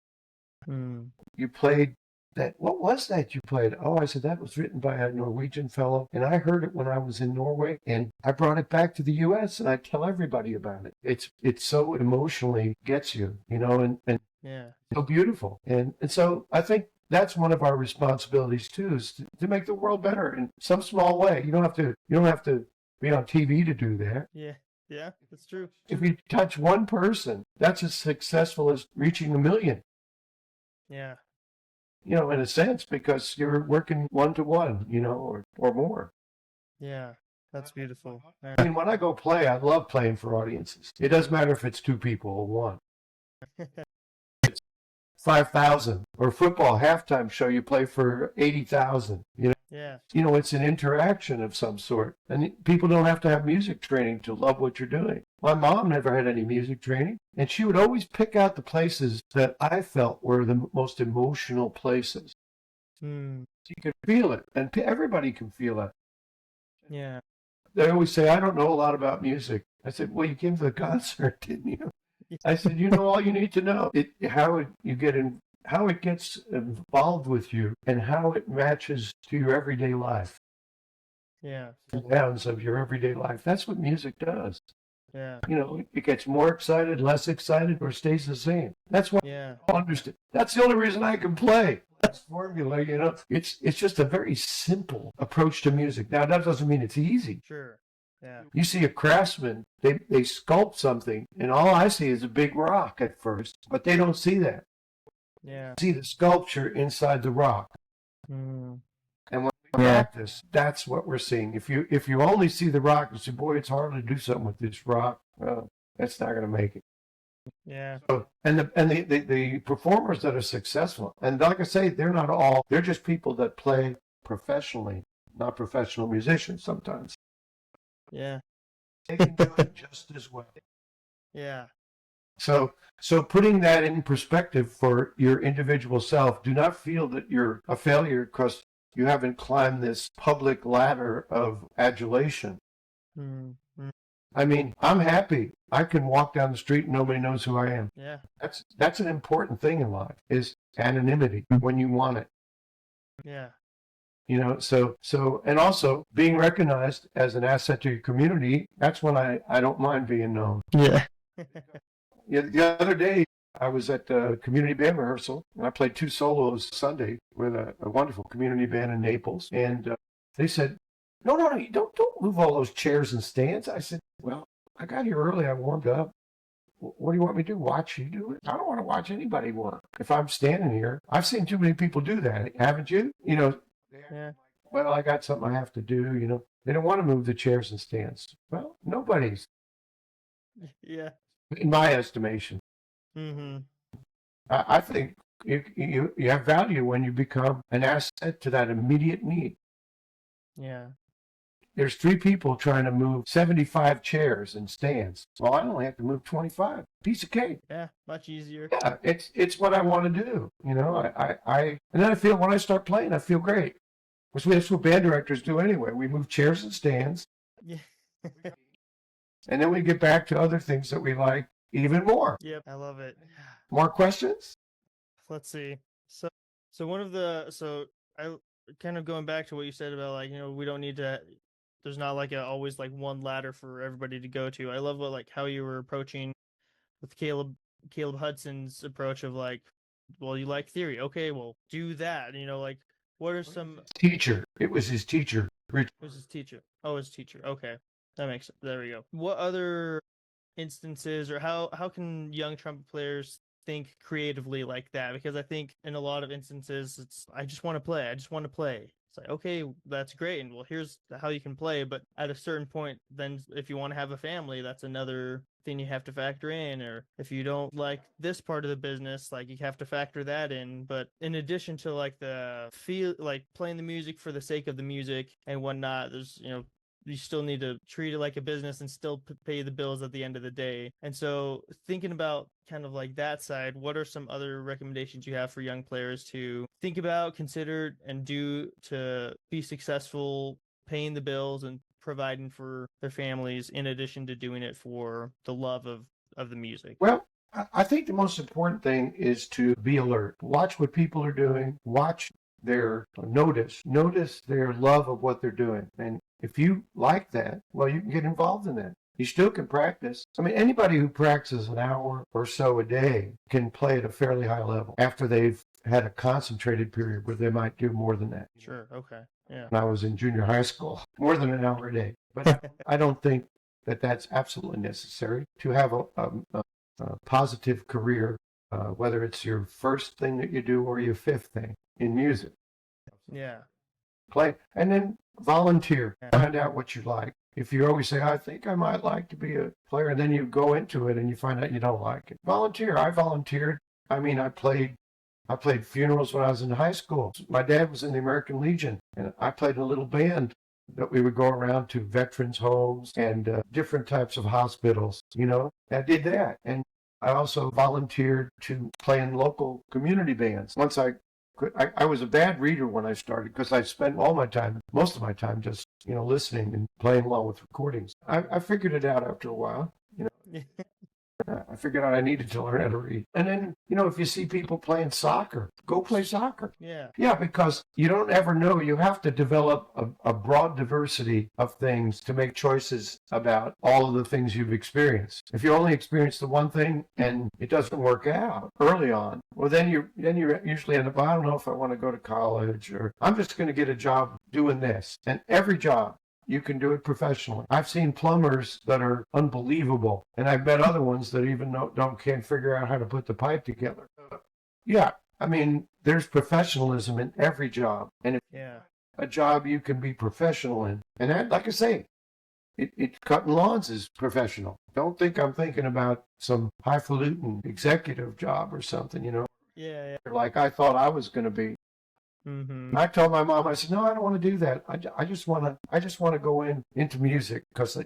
You played that. What was that you played? Oh, I said, that was written by a Norwegian fellow, and I heard it when I was in Norway, and I brought it back to the U.S., and I tell everybody about it. It's so emotionally gets you, and yeah, so beautiful. And so I think that's one of our responsibilities too, is to make the world better in some small way. You don't have to be on TV to do that. Yeah. Yeah, that's true. If you touch one person, that's as successful as reaching 1 million. Yeah. In a sense, because you're working 1-to-1, or more. Yeah, that's beautiful. Yeah. I mean, when I go play, I love playing for audiences. It doesn't matter if it's 2 people or 1. 5,000, or football halftime show, you play for 80,000. Yeah. It's an interaction of some sort, and people don't have to have music training to love what you're doing. My mom never had any music training, and she would always pick out the places that I felt were the most emotional places. You could feel it, and everybody can feel it. Yeah. They always say, I don't know a lot about music. I said, well, you came to the concert, didn't you? I said, you know all you need to know. How it gets involved with you and how it matches to your everyday life. Yeah. The sounds of your everyday life. That's what music does. Yeah. It gets more excited, less excited, or stays the same. That's what I understand. That's the only reason I can play. That's formula, It's just a very simple approach to music. Now, that doesn't mean it's easy. Sure. Yeah. You see a craftsman, they sculpt something, and all I see is a big rock at first, but they don't see that. Yeah. See the sculpture inside the rock. Mm. And when we practice, that's what we're seeing. If you only see the rock and say, boy, it's hard to do something with this rock, well, that's not going to make it. Yeah. So, and the performers that are successful, and like I say, they're just people that play professionally, not professional musicians sometimes. Yeah. They can do it just as well. Yeah. So putting that in perspective for your individual self, do not feel that you're a failure because you haven't climbed this public ladder of adulation. Mm-hmm. I mean, I'm happy. I can walk down the street and nobody knows who I am. Yeah. That's an important thing in life, is anonymity when you want it. Yeah. So and also being recognized as an asset to your community, that's when I don't mind being known. Yeah. The other day, I was at the community band rehearsal, and I played 2 solos Sunday with a wonderful community band in Naples. And they said, no, don't move all those chairs and stands. I said, well, I got here early. I warmed up. What do you want me to do? Watch you do it? I don't want to watch anybody work. If I'm standing here, I've seen too many people do that. Haven't you? Yeah. Well, I got something I have to do. They don't want to move the chairs and stands. Well, nobody's. Yeah. In my estimation. Mm-hmm. I think you have value when you become an asset to that immediate need. Yeah. There's 3 people trying to move 75 chairs and stands. Well, I only have to move 25. Piece of cake. Yeah, much easier. Yeah, it's what I want to do. And then I feel when I start playing, I feel great. That's what band directors do anyway. We move chairs and stands. Yeah. And then we get back to other things that we like even more. Yep, I love it. More questions? Let's see. So I kind of going back to what you said about we don't need to. There's not always one ladder for everybody to go to. I love how you were approaching with Caleb Hudson's approach of well, you like theory, okay, well, do that. What are some teacher? It was his teacher. It was his teacher. Oh, his teacher. Okay. That makes sense. There we go. What other instances, or how can young trumpet players think creatively like that? Because I think in a lot of instances, it's, I just want to play. It's like, okay, that's great. And well, here's how you can play. But at a certain point, then if you want to have a family, that's another thing you have to factor in. Or if you don't like this part of the business, you have to factor that in. But in addition to the feel, playing the music for the sake of the music and whatnot, there's, you still need to treat it like a business and still pay the bills at the end of the day. And so thinking about kind of that side, what are some other recommendations you have for young players to think about, consider, and do to be successful paying the bills and providing for their families, in addition to doing it for the love of the music? Well, I think the most important thing is to be alert. Watch what people are doing. Notice their love of what they're doing. And if you like that, well, you can get involved in that. You still can practice. I mean, anybody who practices an hour or so a day can play at a fairly high level after they've had a concentrated period where they might do more than that. Sure. Okay. Yeah. When I was in junior high school, more than an hour a day. But I don't think that that's absolutely necessary to have a positive career, whether it's your first thing that you do or your 5th thing in music. Yeah. Play, and then volunteer. Find out what you like. If you always say, I think I might like to be a player, and then you go into it and you find out you don't like it, volunteer. I volunteered. I mean, I played funerals when I was in high school. My dad was in the American Legion, and I played in a little band that we would go around to veterans' homes and different types of hospitals. I did that. And I also volunteered to play in local community bands. Once I was a bad reader when I started because I spent most of my time just, listening and playing along with recordings. I figured it out after a while. I figured out I needed to learn how to read. And then, if you see people playing soccer, go play soccer. Yeah. Yeah, because you don't ever know. You have to develop a broad diversity of things to make choices about all of the things you've experienced. If you only experience the one thing and it doesn't work out early on, well, then you usually end up, I don't know if I want to go to college, or I'm just going to get a job doing this. And every job, you can do it professionally. I've seen plumbers that are unbelievable, and I've met other ones that even can't figure out how to put the pipe together. Yeah, I mean, there's professionalism in every job, and a job you can be professional in. And that, like I say, cutting lawns is professional. Don't think I'm thinking about some highfalutin executive job or something, Yeah. like I thought I was going to be. Mm-hmm. I told my mom, I said, no, I don't want to do that. I just want to go into music because,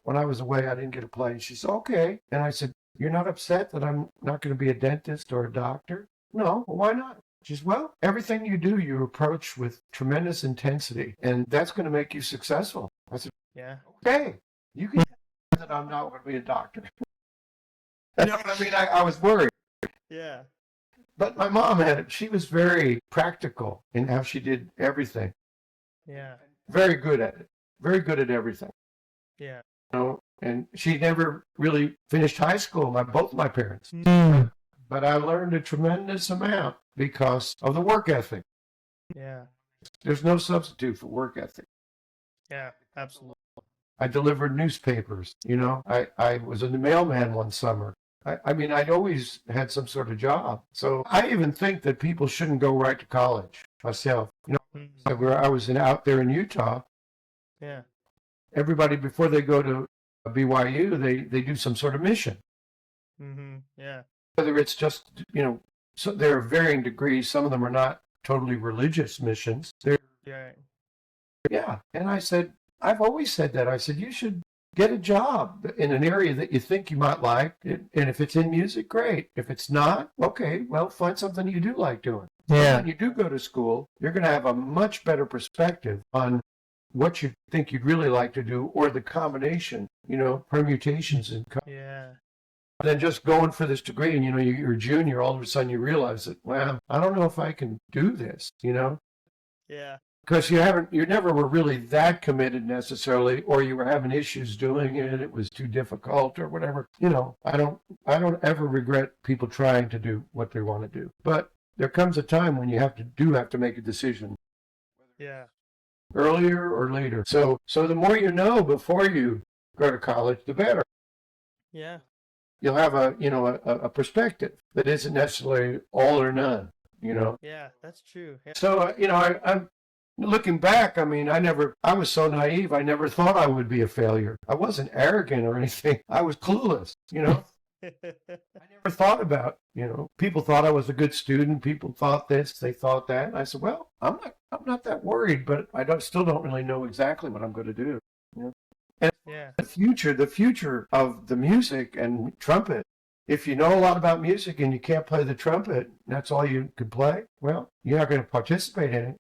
when I was away, I didn't get to play. And she said, okay. And I said, you're not upset that I'm not going to be a dentist or a doctor? No, well, why not? She said, well, everything you do, you approach with tremendous intensity, and that's going to make you successful. I said, yeah, okay, you can tell that I'm not going to be a doctor. You know what I mean? I was worried. Yeah. But my mom she was very practical in how she did everything. Yeah. Very good at it. Very good at everything. Yeah. And she never really finished high school, both my parents. But I learned a tremendous amount because of the work ethic. Yeah. There's no substitute for work ethic. Yeah, absolutely. I delivered newspapers. I was a mailman one summer. I mean, I'd always had some sort of job. So I even think that people shouldn't go right to college myself. Where I was out there in Utah, yeah, everybody, before they go to BYU, they do some sort of mission. Mm-hmm. Yeah. Whether it's just, so there are varying degrees. Some of them are not totally religious missions. Yeah. And I said, I've always said that. I said, you should get a job in an area that you think you might like. And if it's in music, great. If it's not, okay, well, find something you do like doing. Yeah. When you do go to school, you're going to have a much better perspective on what you think you'd really like to do, or the combination, permutations and than just going for this degree. And, you're a junior, all of a sudden you realize that, well, I don't know if I can do this, Yeah. Because you never were really that committed necessarily, or you were having issues doing it. It was too difficult or whatever. I don't ever regret people trying to do what they want to do. But there comes a time when you have to make a decision. Yeah. Earlier or later. So the more you know before you go to college, the better. Yeah. You'll have a perspective that isn't necessarily all or none. Yeah, that's true. Yeah. So I'm looking back. I mean, I was so naive. I never thought I would be a failure. I wasn't arrogant or anything. I was clueless. I never thought about, people thought I was a good student. People thought this, they thought that. And I said, well, I'm not that worried, but I still don't really know exactly what I'm going to do. And the future of the music and trumpet, if you know a lot about music and you can't play the trumpet, that's all you can play, well, you're not going to participate in it.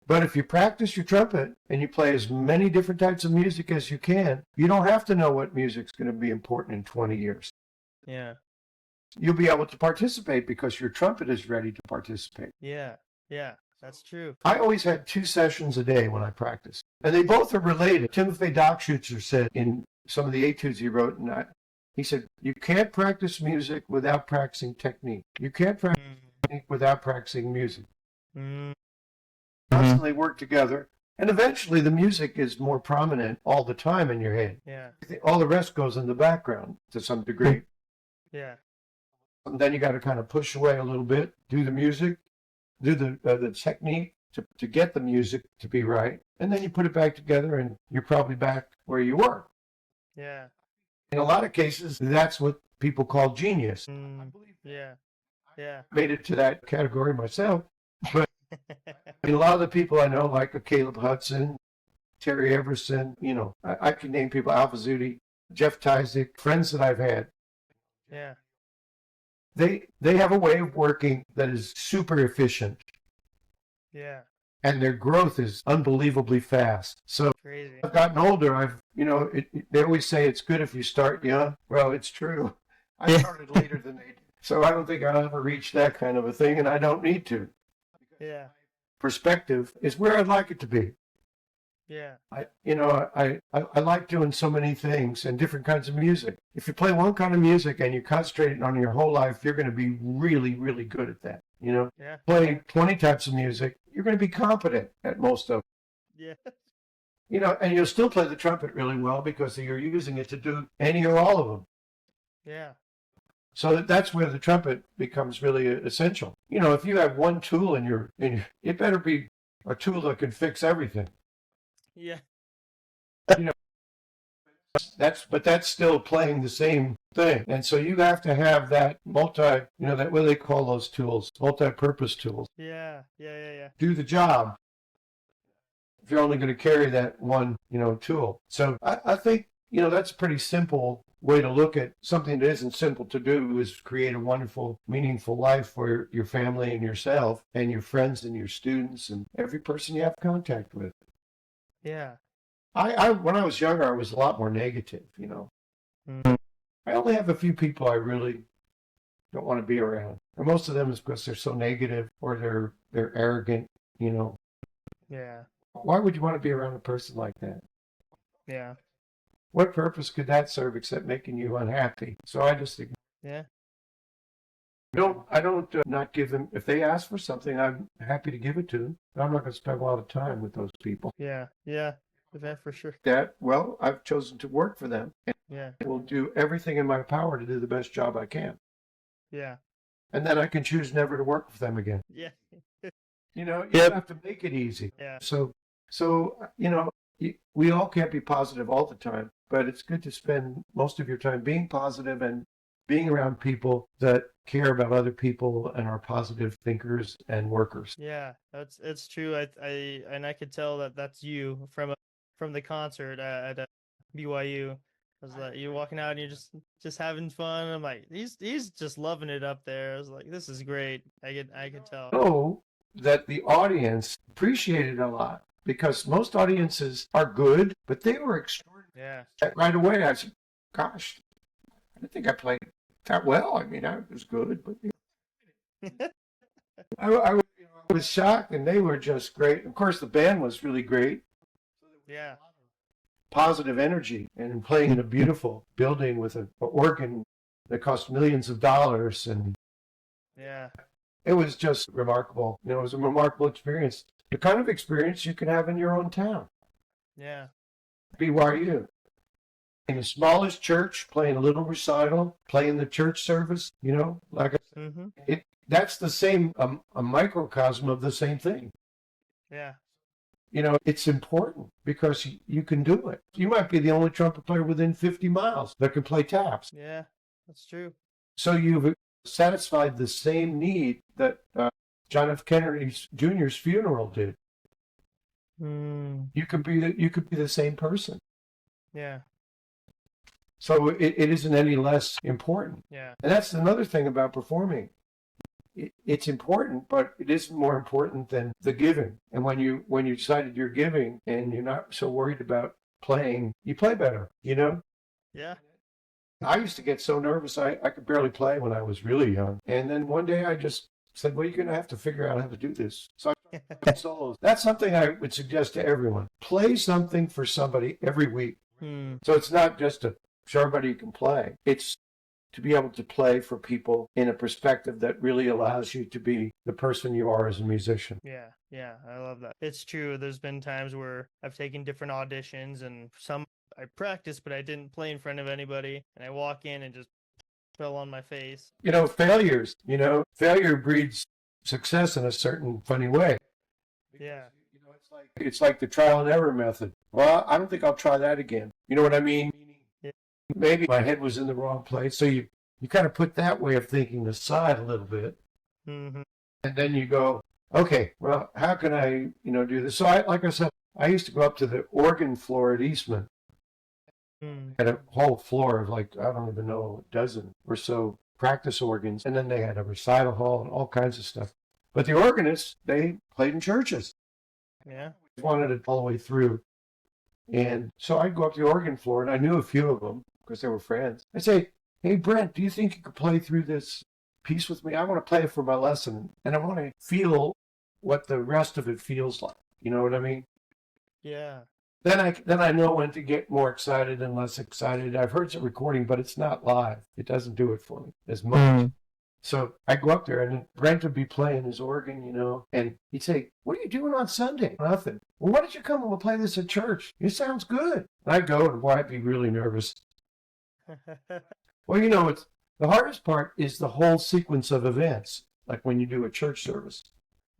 But if you practice your trumpet and you play as many different types of music as you can, you don't have to know what music's going to be important in 20 years. Yeah. You'll be able to participate because your trumpet is ready to participate. Yeah. Yeah. That's true. I always had 2 sessions a day when I practiced. And they both are related. Timothy Dockschutzer said in some of the etudes he wrote, he said, you can't practice music without practicing technique. You can't practice technique without practicing music. Constantly work together. And eventually the music is more prominent all the time in your head. Yeah. All the rest goes in the background to some degree. Yeah. And then you got to kind of push away a little bit, do the music, do the technique to get the music to be right. And then you put it back together and you're probably back where you were. Yeah. In a lot of cases, that's what people call genius. Yeah. Yeah. Made it to that category myself. But a lot of the people I know, like a Caleb Hudson, Terry Everson, I can name people, Alpha Zudi, Jeff Tyzik, friends that I've had. Yeah. They have a way of working that is super efficient. Yeah. And their growth is unbelievably fast. So crazy. I've gotten older. They always say it's good if you start young. Well, it's true. I started later than they did. So I don't think I'll ever reach that kind of a thing, and I don't need to. Yeah. Perspective is where I'd like it to be. Yeah. I like doing so many things and different kinds of music. If you play one kind of music and you concentrate on your whole life, you're going to be really, really good at that. Yeah. Play 20 types of music, you're going to be competent at most of them. Yeah. And you'll still play the trumpet really well because you're using it to do any or all of them. Yeah. So that's where the trumpet becomes really essential. If you have one tool it better be a tool that can fix everything. Yeah. That's still playing the same thing. And so you have to have that what do they call those tools? Multi-purpose tools. Yeah. Do the job if you're only going to carry that one, tool. So I think, that's a pretty simple way to look at something that isn't simple to do, is create a wonderful, meaningful life for your family and yourself and your friends and your students and every person you have contact with. Yeah. When I was younger, I was a lot more negative, Mm. I only have a few people I really don't want to be around. And most of them is because they're so negative or they're arrogant, Yeah. Why would you want to be around a person like that? Yeah. What purpose could that serve except making you unhappy? So I just think, Yeah. I don't not give them, if they ask for something, I'm happy to give it to them. But I'm not going to spend a lot of time with those people. Yeah. For sure. I've chosen to work for them. And I will do everything in my power to do the best job I can. Yeah. And then I can choose never to work with them again. Yeah. You don't have to make it easy. Yeah. So we all can't be positive all the time, but it's good to spend most of your time being positive and being around people that care about other people and are positive thinkers and workers. Yeah, it's true. I could tell that that's you from the concert at BYU. I was like, you're walking out and you're just having fun. I'm like, he's just loving it up there. I was like, this is great. I could tell. So that the audience appreciated a lot, because most audiences are good, but they were extraordinary. Yeah. Right away, I said, gosh, I didn't think I played that well. I mean, I was good, but I was shocked, and they were just great. Of course, the band was really great. Yeah. Positive energy, and playing in a beautiful building with an organ that cost millions of dollars, and it was just remarkable. It was a remarkable experience. The kind of experience you can have in your own town. Yeah. BYU. In the smallest church, playing a little recital, playing the church service, like I said, that's the same, a microcosm of the same thing. Yeah. It's important because you can do it. You might be the only trumpet player within 50 miles that can play taps. Yeah, that's true. So you've satisfied the same need that John F. Kennedy Jr.'s funeral did. You could be the same person. Yeah. So it isn't any less important. Yeah. And that's another thing about performing. It's important, but it isn't more important than the giving. And when you decided you're giving and you're not so worried about playing, you play better, Yeah. I used to get so nervous I could barely play when I was really young. And then one day I just said, well, you're going to have to figure out how to do this. So I started solos. That's something I would suggest to everyone. Play something for somebody every week. So it's not just to show everybody you can play. It's to be able to play for people in a perspective that really allows you to be the person you are as a musician. Yeah, I love that. It's true. There's been times where I've taken different auditions, and some I practiced, but I didn't play in front of anybody, and I walk in and just fell on my face. Failures. Failure breeds success in a certain funny way. Yeah. It's like the trial and error method. Well, I don't think I'll try that again. You know what I mean? Maybe my head was in the wrong place. So you kind of put that way of thinking aside a little bit. And then you go, okay, well, how can I, do this? So like I said, I used to go up to the organ floor at Eastman. Had a whole floor of I don't even know, a dozen or so practice organs. And then they had a recital hall and all kinds of stuff. But the organists, they played in churches. Yeah. Wanted it all the way through. And so I'd go up to the organ floor, and I knew a few of them because they were friends. I'd say, hey, Brent, do you think you could play through this piece with me? I want to play it for my lesson, and I want to feel what the rest of it feels like. You know what I mean? Yeah. Then I know when to get more excited and less excited. I've heard some recording, but it's not live. It doesn't do it for me as much. So I go up there, and Brent would be playing his organ, and he'd say, "What are you doing on Sunday?" Nothing. "Well, why don't you come and we'll play this at church? It sounds good." And I'd go, and boy, I'd be really nervous. Well, it's the hardest part is the whole sequence of events, like when you do a church service.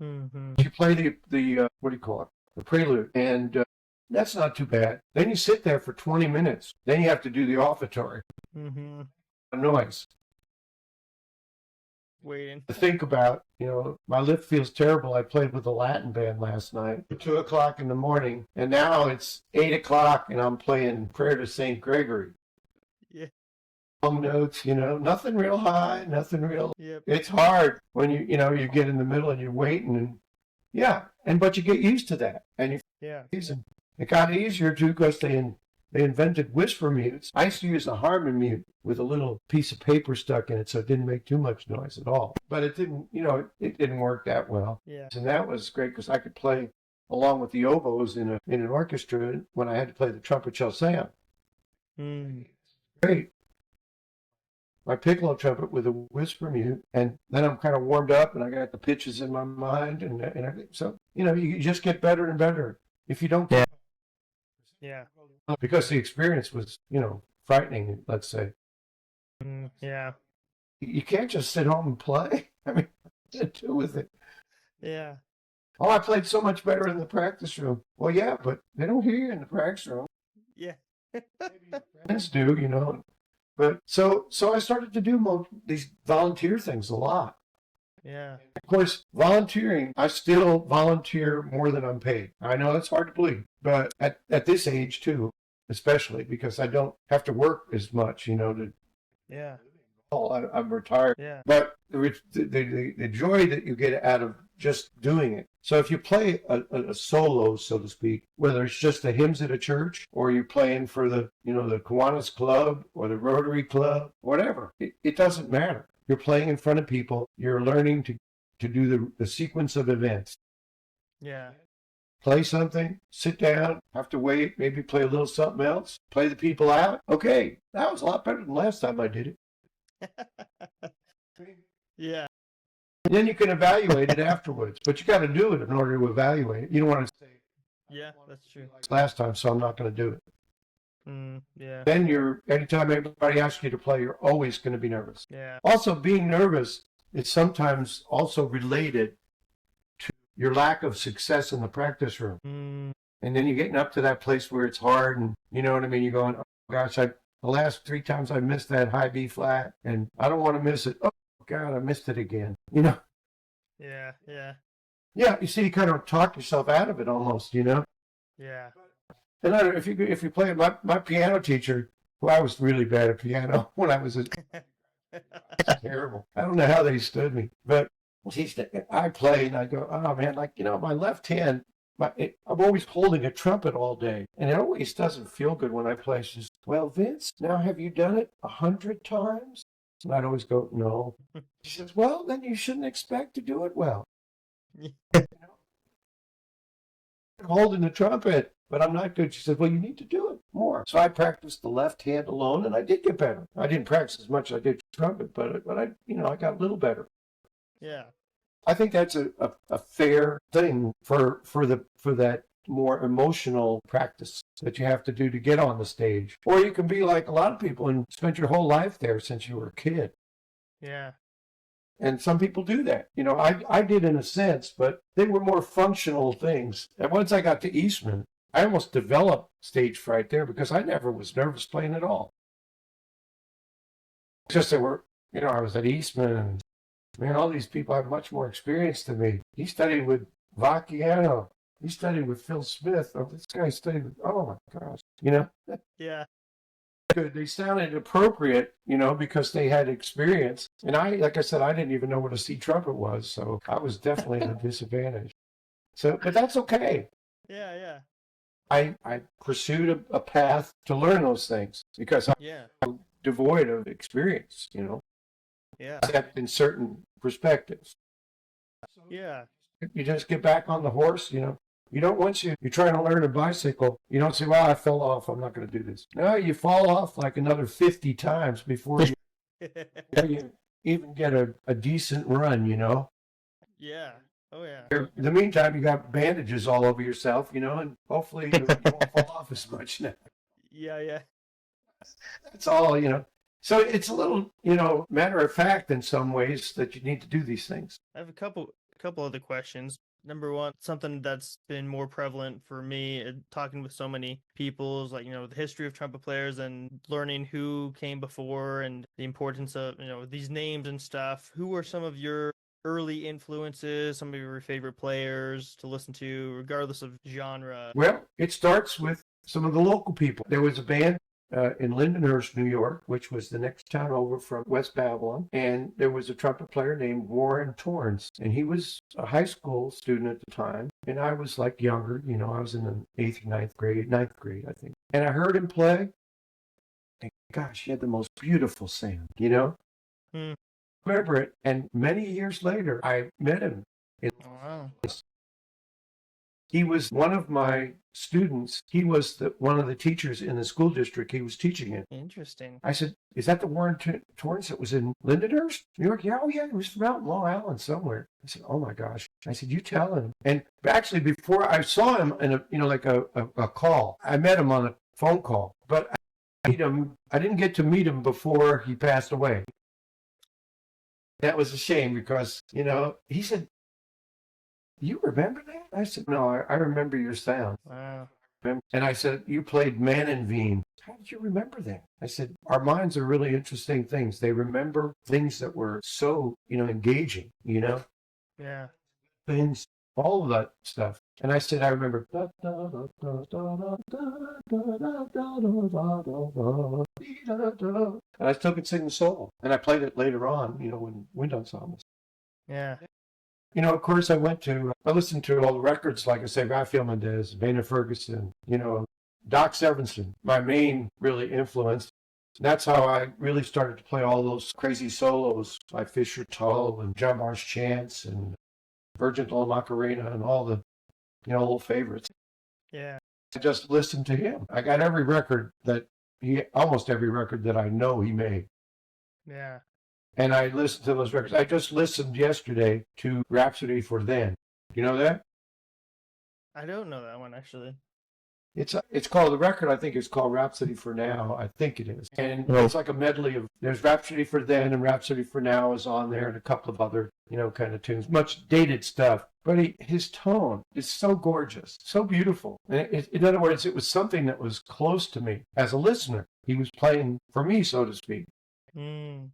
Mm-hmm. You play the what do you call it? The prelude, and that's not too bad. Then you sit there for 20 minutes. Then you have to do the offertory. Mm-hmm. Noise. Waiting. To think about, my lip feels terrible. I played with a Latin band last night at 2 o'clock in the morning, and now it's 8 o'clock, and I'm playing Prayer to St. Gregory. Yeah. Long notes, nothing real high, nothing real. Yep. It's hard when you get in the middle and you're waiting, but you get used to that, and it got easier too because they invented whisper mutes. I used to use a Harmon mute with a little piece of paper stuck in it, so it didn't make too much noise at all. But it didn't, it didn't work that well. Yeah. And that was great because I could play along with the oboes in an orchestra when I had to play the trumpet chassam. Great. My piccolo trumpet with a whisper mute, and then I'm kind of warmed up, and I got the pitches in my mind, and everything. So you just get better and better. If you don't, yeah, because the experience was frightening. Let's say, yeah, you can't just sit home and play. I mean, what to do with it? Yeah. Oh, I played so much better in the practice room. Well, yeah, but they don't hear you in the practice room. Yeah. Friends do, But so I started to do these volunteer things a lot. Yeah. Of course, volunteering, I still volunteer more than I'm paid. I know that's hard to believe, but at this age too, especially because I don't have to work as much, to. Yeah. I'm retired. Yeah. But the joy that you get out of just doing it. So if you play a solo, so to speak, whether it's just the hymns at a church or you're playing for the Kiwanis Club or the Rotary Club, whatever, it doesn't matter. You're playing in front of people. You're learning to do the sequence of events. Yeah. Play something, sit down, have to wait, maybe play a little something else, play the people out. Okay, that was a lot better than last time I did it. Yeah. And then you can evaluate it afterwards, but you got to do it in order to evaluate it. You don't want to say, yeah, that's true. Last time, so I'm not going to do it. Yeah. Then anytime anybody asks you to play, you're always going to be nervous. Yeah. Also, being nervous is sometimes also related to your lack of success in the practice room. And then you're getting up to that place where it's hard, and you know what I mean? You're going, oh gosh, the last 3 times I missed that high B flat, and I don't want to miss it. Oh God, I missed it again. Yeah. Yeah, you see, you kind of talk yourself out of it almost, Yeah. And I don't know, if you play, my piano teacher, who I was really bad at piano when I was terrible. I don't know how they stood me, but I play and I go, oh man, my left hand, I'm always holding a trumpet all day, and it always doesn't feel good when I play. She says, well, Vince, now have you done it 100 times? And I'd always go, no. She says, well, then you shouldn't expect to do it well. I'm holding the trumpet, but I'm not good. She said, well, you need to do it more. So I practiced the left hand alone, and I did get better. I didn't practice as much as I did trumpet, but I got a little better. Yeah. I think that's a fair thing for that more emotional practice that you have to do to get on the stage. Or you can be like a lot of people and spend your whole life there since you were a kid. Yeah. And some people do that. I did in a sense, but they were more functional things. And once I got to Eastman, I almost developed stage fright there because I never was nervous playing at all. Just they were, I was at Eastman, and man, all these people have much more experience than me. He studied with Vacchiano. He studied with Phil Smith. Oh, this guy studied with, oh my gosh, Yeah. Good. They sounded appropriate, because they had experience. And like I said, I didn't even know what a C trumpet was, so I was definitely at a disadvantage. So, but that's okay. Yeah. I pursued a path to learn those things because I devoid of experience, Yeah. except in certain perspectives. Yeah. You just get back on the horse, You don't, once you're trying to learn a bicycle, you don't say, well, I fell off, I'm not going to do this. No, you fall off like another 50 times before you even get a decent run, Yeah. Oh, yeah. In the meantime, you got bandages all over yourself, and hopefully you won't fall off as much now. Yeah. That's all, So it's a little, matter of fact in some ways that you need to do these things. I have a couple other questions. Number one, something that's been more prevalent for me talking with so many people is like, the history of trumpet players and learning who came before and the importance of, these names and stuff. Who were some of your early influences, some of your favorite players to listen to, regardless of genre? Well, it starts with some of the local people. There was a band in Lindenhurst, New York, which was the next town over from West Babylon. And there was a trumpet player named Warren Torrance. And he was a high school student at the time. And I was like younger, I was in the 8th or 9th grade, I think. And I heard him play. And gosh, he had the most beautiful sound, Remember it. And many years later, I met him. Wow. He was one of my students. He was one of the teachers in the school district he was teaching in. Interesting. I said, is that the Warren Torrance that was in Lindenhurst, New York? Yeah, he was from out in Long Island somewhere. I said, oh my gosh. I said, you tell him. And actually, before I saw him in a call, I met him on a phone call, but I didn't get to meet him before he passed away. That was a shame because, he said, you remember that? I said, no, I remember your sound. Wow. And I said, you played Man and Veen. How did you remember that? I said, our minds are really interesting things. They remember things that were so, engaging, Yeah. Things, all of that stuff. And I said, I remember. And I still could sing the solo. And I played it later on, in wind ensembles. Yeah. Of course, I listened to all the records, like I say, Raphael Mendez, Vena Ferguson, Doc Severinsen, my main really influence. And that's how I really started to play all those crazy solos by Fisher Tull and John Barnes Chance and Virgin La Macarena and all the, old favorites. Yeah. I just listened to him. I got almost every record that I know he made. Yeah. And I listened to those records. I just listened yesterday to Rhapsody for Then. You know that? I don't know that one, actually. It's called, the record I think is called Rhapsody for Now. I think it is. And it's like a medley of, there's Rhapsody for Then and Rhapsody for Now is on there and a couple of other, kind of tunes. Much dated stuff. But his tone is so gorgeous, so beautiful. And in other words, it was something that was close to me as a listener. He was playing for me, so to speak. Mm.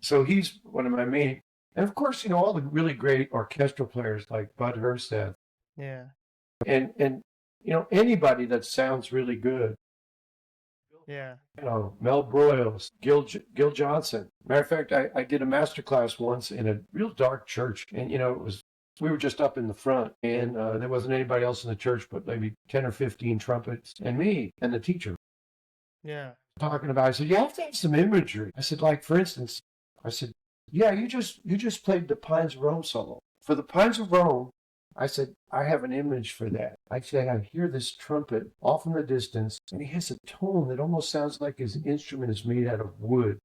So he's one of my main, and of course, all the really great orchestral players like Bud Herstead. Yeah. And anybody that sounds really good. Yeah. Mel Broyles, Gil Johnson. Matter of fact, I did a master class once in a real dark church, and we were just up in the front, and there wasn't anybody else in the church but maybe 10 or 15 trumpets and me and the teacher. Yeah. Talking about, I said, you have to have some imagery. I said, like, for instance, yeah, you just played the Pines of Rome solo. For the Pines of Rome, I said, I have an image for that. I hear this trumpet off in the distance, and he has a tone that almost sounds like his instrument is made out of wood.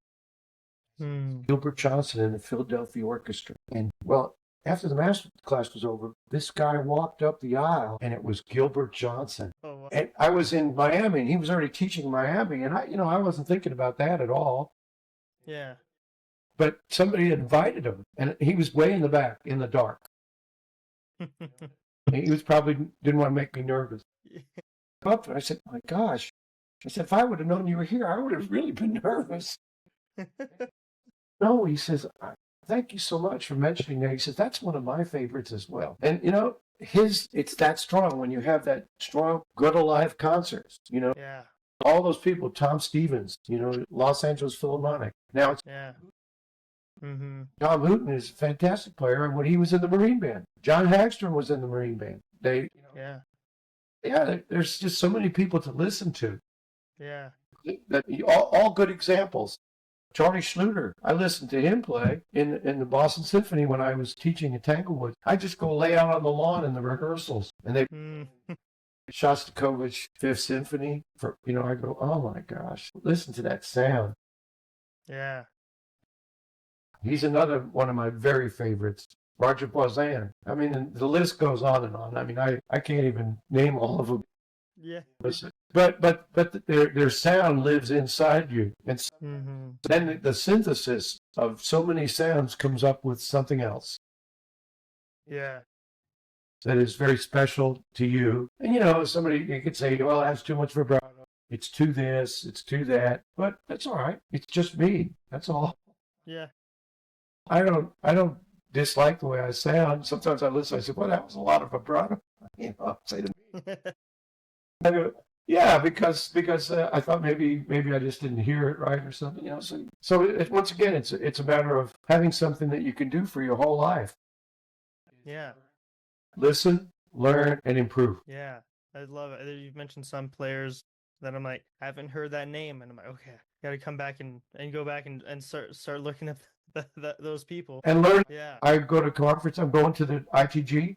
Gilbert Johnson in the Philadelphia Orchestra. And, well, after the master class was over, this guy walked up the aisle, and it was Gilbert Johnson. Oh, wow. And I was in Miami, and he was already teaching in Miami, and I wasn't thinking about that at all. Yeah. But somebody had invited him, and he was way in the back, in the dark. He was probably didn't want to make me nervous. Up, and I said, my gosh. I said, if I would have known you were here, I would have really been nervous. No, he says, thank you so much for mentioning that. He says, that's one of my favorites as well. And, it's that strong when you have that strong, good alive concerts, Yeah. All those people, Tom Stevens, Los Angeles Philharmonic. Now it's Yeah. Mm-hmm. Tom Hooten is a fantastic player, and when he was in the Marine Band, John Hagstrom was in the Marine Band. There's just so many people to listen to. Yeah. all good examples. Charlie Schluter, I listened to him play in the Boston Symphony when I was teaching at Tanglewood. I just go lay out on the lawn in the rehearsals, and they Shostakovich Fifth Symphony. I go, oh my gosh, listen to that sound. Yeah. He's another one of my very favorites. Roger Poisson. I mean, the list goes on and on. I mean, I can't even name all of them. Yeah. But their sound lives inside you, and then the synthesis of so many sounds comes up with something else. Yeah. That is very special to you. And somebody, you could say, well, that's too much vibrato. It's too this, it's too that. But that's all right. It's just me. That's all. Yeah. I don't dislike the way I sound. Sometimes I listen, I say, well, that was a lot of vibrato. Say to me. I go, yeah, because I thought maybe I just didn't hear it right or something. So once again, it's a matter of having something that you can do for your whole life. Yeah. Listen, learn, and improve. Yeah, I love it. You've mentioned some players that I'm like, I haven't heard that name, and I'm like, okay, got to come back and go back and start looking at those people and learn. Yeah, I go to conference. I'm going to the ITG.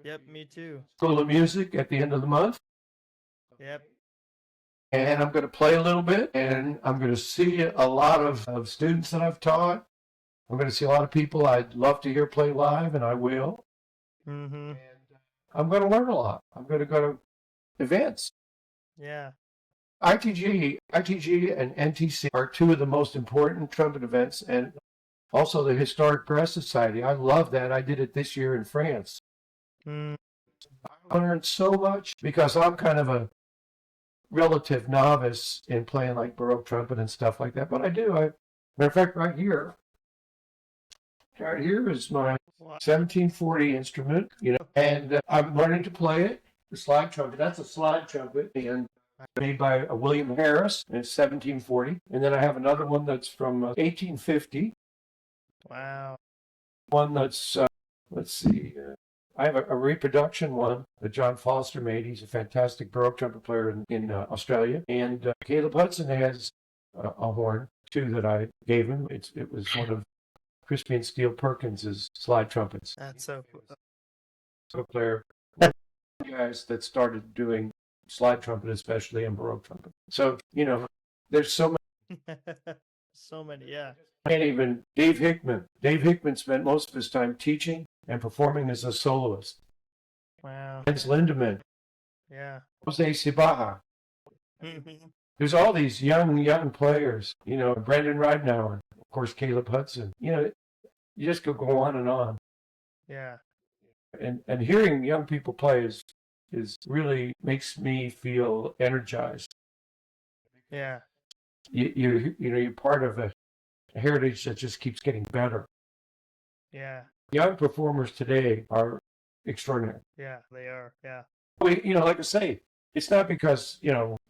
Yep, me too. School of Music at the end of the month. Yep. And I'm going to play a little bit, and I'm going to see a lot of students that I've taught. I'm going to see a lot of people I'd love to hear play live, and I will. Mm-hmm. And I'm going to learn a lot. I'm going to go to events. Yeah. ITG and NTC are two of the most important trumpet events, and also the Historic Brass Society. I love that. I did it this year in France. I learned so much because I'm kind of a relative novice in playing like Baroque trumpet and stuff like that, but I do. Matter of fact, right here is my 1740 instrument, and I'm learning to play it. The slide trumpet. That's a slide trumpet, and made by William Harris in 1740. And then I have another one that's from 1850. Wow. One that's let's see. I have a reproduction one that John Foster made. He's a fantastic Baroque trumpet player in Australia. And Caleb Hudson has a horn, too, that I gave him. It was one of Crispian Steele Perkins's slide trumpets. That's so cool. So player. Guys that started doing slide trumpet, especially, and Baroque trumpet. So, there's so many. So many, yeah. And even Dave Hickman. Dave Hickman spent most of his time teaching and performing as a soloist. Wow. Hans Lindemann. Yeah. Jose Cibaja. There's all these young players, Brendan Ridenauer, of course, Caleb Hudson. You just could go on and on. Yeah. And hearing young people play is really makes me feel energized. Yeah. You're part of a heritage that just keeps getting better. Yeah. Young performers today are extraordinary. Yeah, they are. Yeah. Like I say, it's not because,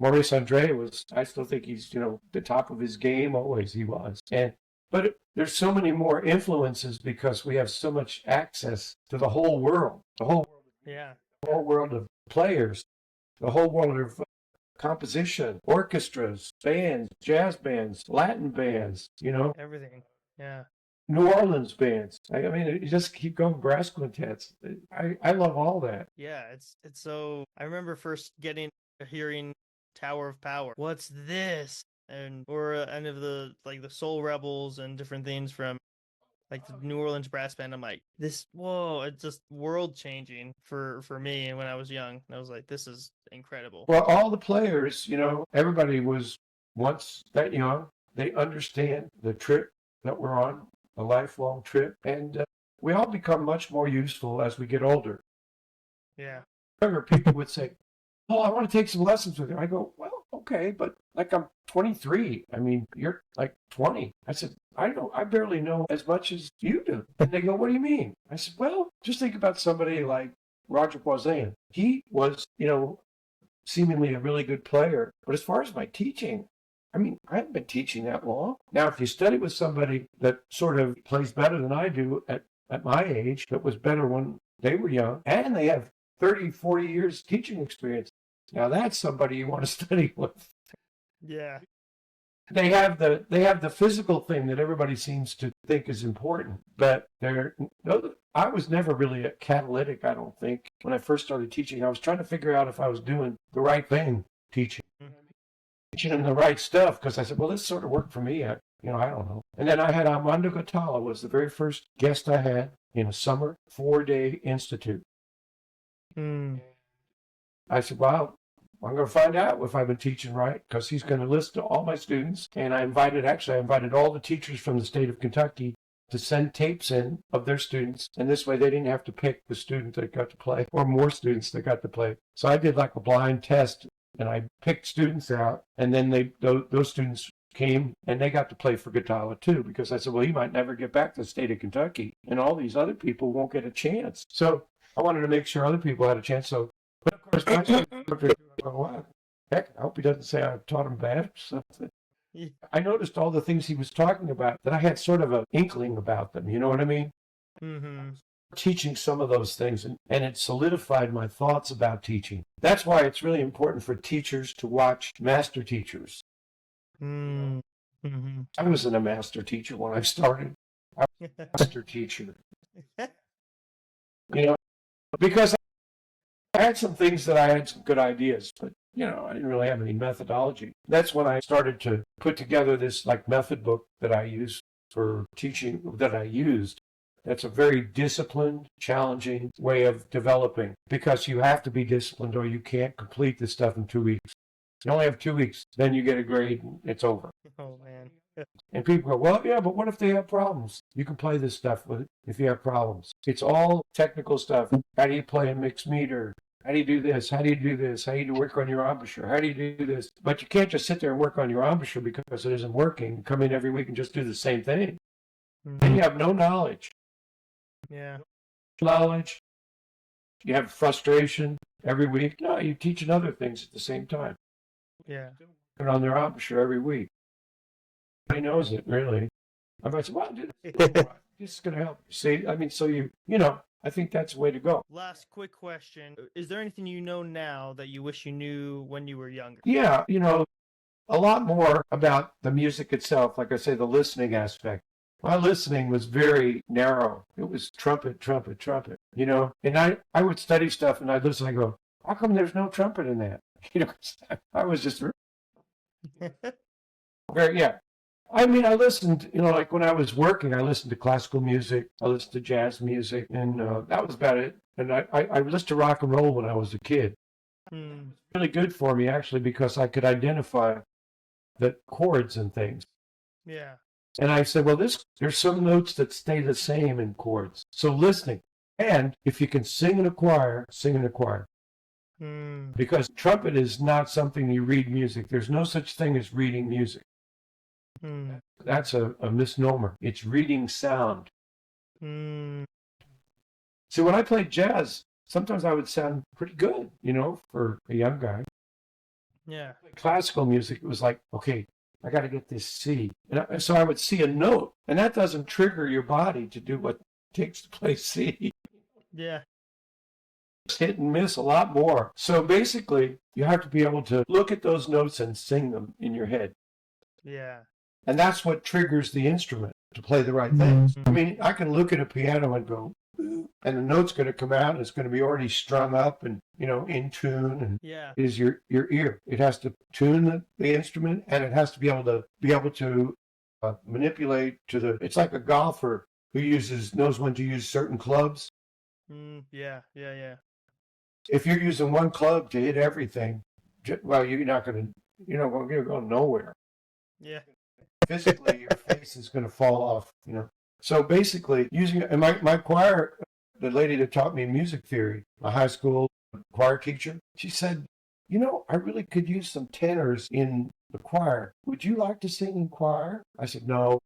Maurice Andre I still think he's, the top of his game. Always he was. But there's so many more influences because we have so much access to the whole world. The whole world of players, the whole world of composition, orchestras, bands, jazz bands, Latin bands, Everything. Yeah. New Orleans bands. I mean, you just keep going, brass quintets. I love all that. Yeah, it's so. I remember first hearing Tower of Power. What's this? Or any of the Soul Rebels and different things from the New Orleans brass band. I'm like, it's just world changing for me. And when I was young, I was like, this is incredible. Well, all the players, everybody was once that young. They understand the trip that we're on, a lifelong trip, and we all become much more useful as we get older. Yeah. Younger people would say, "Oh, I want to take some lessons with you." I go, "Well, okay, but I'm 23. I mean, you're 20." I said, I barely know as much as you do. And they go, "What do you mean?" I said, "Well, just think about somebody like Roger Poisson. He was, seemingly a really good player. But as far as my teaching, I haven't been teaching that long. Now, if you study with somebody that sort of plays better than I do at my age, that was better when they were young, and they have 30, 40 years teaching experience, now that's somebody you want to study with." Yeah. They have the physical thing that everybody seems to think is important, but I was never really a catalytic, I don't think. When I first started teaching, I was trying to figure out if I was doing the right thing teaching them the right stuff, because I said, well, this sort of worked for me. I don't know. And then I had Armando Gatala was the very first guest I had in a summer 4-day institute. I said, well, I'm going to find out if I've been teaching right, because he's going to list all my students. And I invited all the teachers from the state of Kentucky to send tapes in of their students. And this way they didn't have to pick the student that got to play or more students that got to play. So I did like a blind test, and I picked students out. And then those students came and they got to play for Gatala too, because I said, well, he might never get back to the state of Kentucky, and all these other people won't get a chance. So I wanted to make sure other people had a chance. So, but of course, heck, I hope he doesn't say I taught him bad. So I noticed all the things he was talking about that I had sort of an inkling about them. You know what I mean? Mm-hmm. Teaching some of those things, and it solidified my thoughts about teaching. That's why it's really important for teachers to watch master teachers. Mm-hmm. I wasn't a master teacher when I started. I was a master teacher. Because I had some things that I had some good ideas, but I didn't really have any methodology. That's when I started to put together this method book that I use for teaching, that I used. That's a very disciplined, challenging way of developing, because you have to be disciplined or you can't complete this stuff in 2 weeks. You only have 2 weeks, then you get a grade and it's over. Oh, man. And people go, well, yeah, but what if they have problems? You can play this stuff with it if you have problems. It's all technical stuff. How do you play a mixed meter? How do you do this? How do you do this? How do you work on your embouchure? How do you do this? But you can't just sit there and work on your embouchure because it isn't working. Come in every week and just do the same thing. Mm-hmm. Then you have no knowledge. Yeah. Knowledge. You have frustration every week. No, you're teaching other things at the same time. Yeah. Working on their embouchure every week. He knows it, really. I might say, well, this is going to help. See, I mean, so I think that's the way to go. Last quick question. Is there anything you know now that you wish you knew when you were younger? Yeah, a lot more about the music itself. Like I say, the listening aspect. My listening was very narrow. It was trumpet, trumpet, trumpet, And I would study stuff and I'd listen and I go, how come there's no trumpet in that? I was just very, yeah. I mean, I listened, like when I was working, I listened to classical music, I listened to jazz music, and that was about it. And I listened to rock and roll when I was a kid. It was really good for me, actually, because I could identify the chords and things. Yeah. And I said, well, there's some notes that stay the same in chords. So listening. And if you can sing in a choir, sing in a choir. Because trumpet is not something you read music. There's no such thing as reading music. That's a misnomer. It's reading sound. See, when I played jazz, sometimes I would sound pretty good, for a young guy. Yeah. Classical music, it was like, okay, I got to get this C. And so I would see a note, and that doesn't trigger your body to do what it takes to play C. Yeah. It's hit and miss a lot more. So basically, you have to be able to look at those notes and sing them in your head. Yeah. And that's what triggers the instrument to play the right things. I mean, I can look at a piano and go, and the note's going to come out, and it's going to be already strung up and, in tune. And it is your ear. It has to tune the instrument, and it has to be able to manipulate it's like a golfer who knows when to use certain clubs. Yeah. If you're using one club to hit everything, well, you're going to go nowhere. Yeah. Physically, your face is going to fall off, So basically, and my choir, the lady that taught me music theory, a high school choir teacher, she said, I really could use some tenors in the choir. Would you like to sing in choir? I said, no,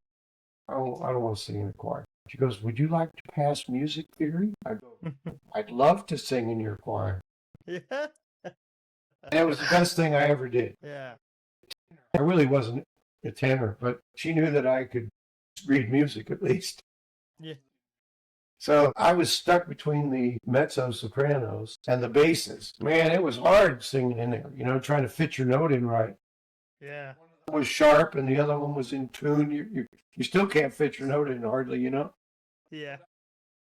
I don't want to sing in the choir. She goes, would you like to pass music theory? I go, I'd love to sing in your choir. Yeah. And it was the best thing I ever did. Yeah. I really wasn't a tenor, but she knew that I could read music at least. Yeah. So I was stuck between the mezzo-sopranos and the basses. Man, it was hard singing in there, trying to fit your note in right. Yeah. One was sharp and the other one was in tune. You still can't fit your note in hardly, Yeah.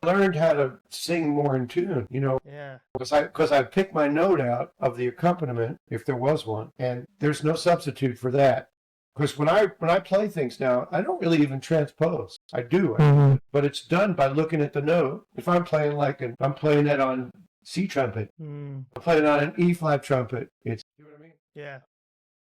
I learned how to sing more in tune, Yeah. because I picked my note out of the accompaniment, if there was one, and there's no substitute for that. Because when I play things now, I don't really even transpose. I do, but it's done by looking at the note. If I'm playing I'm playing that on C trumpet, I'm playing on an E flat trumpet. It's, you know what I mean? Yeah.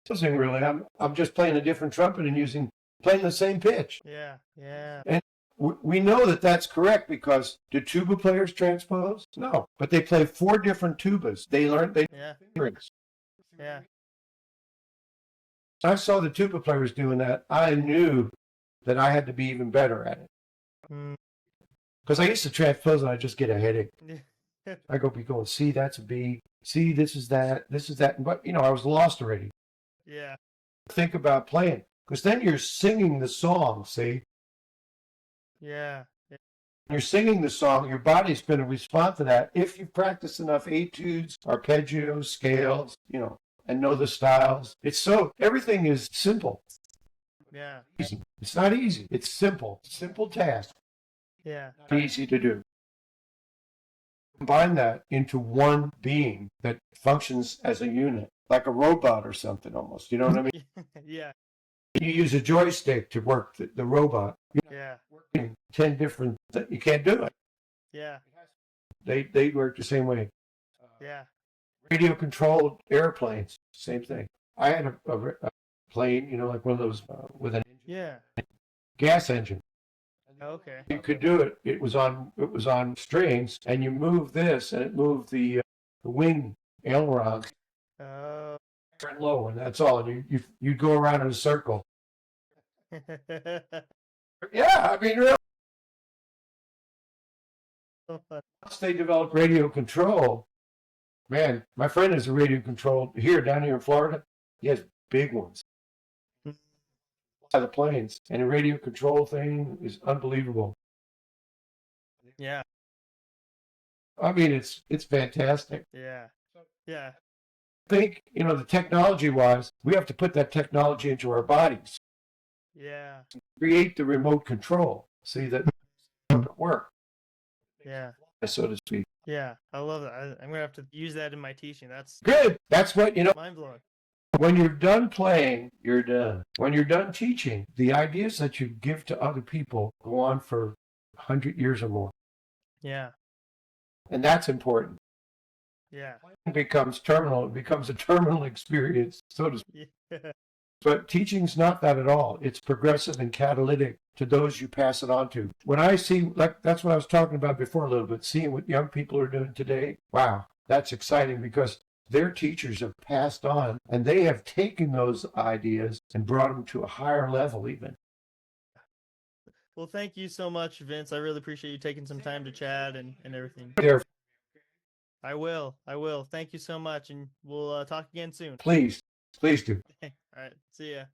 Doesn't really. I'm just playing a different trumpet and playing the same pitch. Yeah. Yeah. And we know that that's correct because do tuba players transpose? No, but they play 4 different tubas. They fingerings. Yeah. I saw the tuba players doing that. I knew that I had to be even better at it. Because I used to transpose and I just get a headache. I be going, C, that's a B. C, this is that. But, I was lost already. Yeah. Think about playing. Because then you're singing the song, see? Yeah. You're singing the song, your body's going to respond to that. If you practice enough etudes, arpeggios, scales, and know the styles. Everything is simple. Yeah. Easy. It's not easy. It's simple. Simple task. Yeah. Easy to do. Combine that into one being that functions as a unit, like a robot or something almost. You know what I mean? Yeah. You use a joystick to work the robot. Yeah. 10 different, you can't do it. Yeah. They work the same way. Yeah. Radio controlled airplanes, same thing. I had a plane, like one of those with an gas engine. Okay. You could do it. It was on strings, and you move this, and it moved the wing ailerons and low, and that's all. And you'd go around in a circle. Yeah, I mean, really. Once they developed radio control, man, my friend is a radio control down here in Florida. He has big ones. The planes, and the radio control thing is unbelievable. Yeah. I mean, it's fantastic. Yeah. Yeah. I think, the technology-wise, we have to put that technology into our bodies. Yeah. Create the remote control. See that it work. Yeah. So to speak. Yeah. I love that. I'm going to have to use that in my teaching. That's good. That's what, mind-blowing. When you're done playing, you're done. When you're done teaching, the ideas that you give to other people go on for 100 years or more. Yeah. And that's important. Yeah. It becomes terminal. It becomes a terminal experience, so to speak. Yeah. But teaching's not that at all. It's progressive and catalytic to those you pass it on to. When I see, that's what I was talking about before a little bit, seeing what young people are doing today, wow, that's exciting because their teachers have passed on, and they have taken those ideas and brought them to a higher level even. Well, thank you so much, Vince. I really appreciate you taking some time to chat and everything. I will. Thank you so much, and we'll talk again soon. Please do. All right. See ya.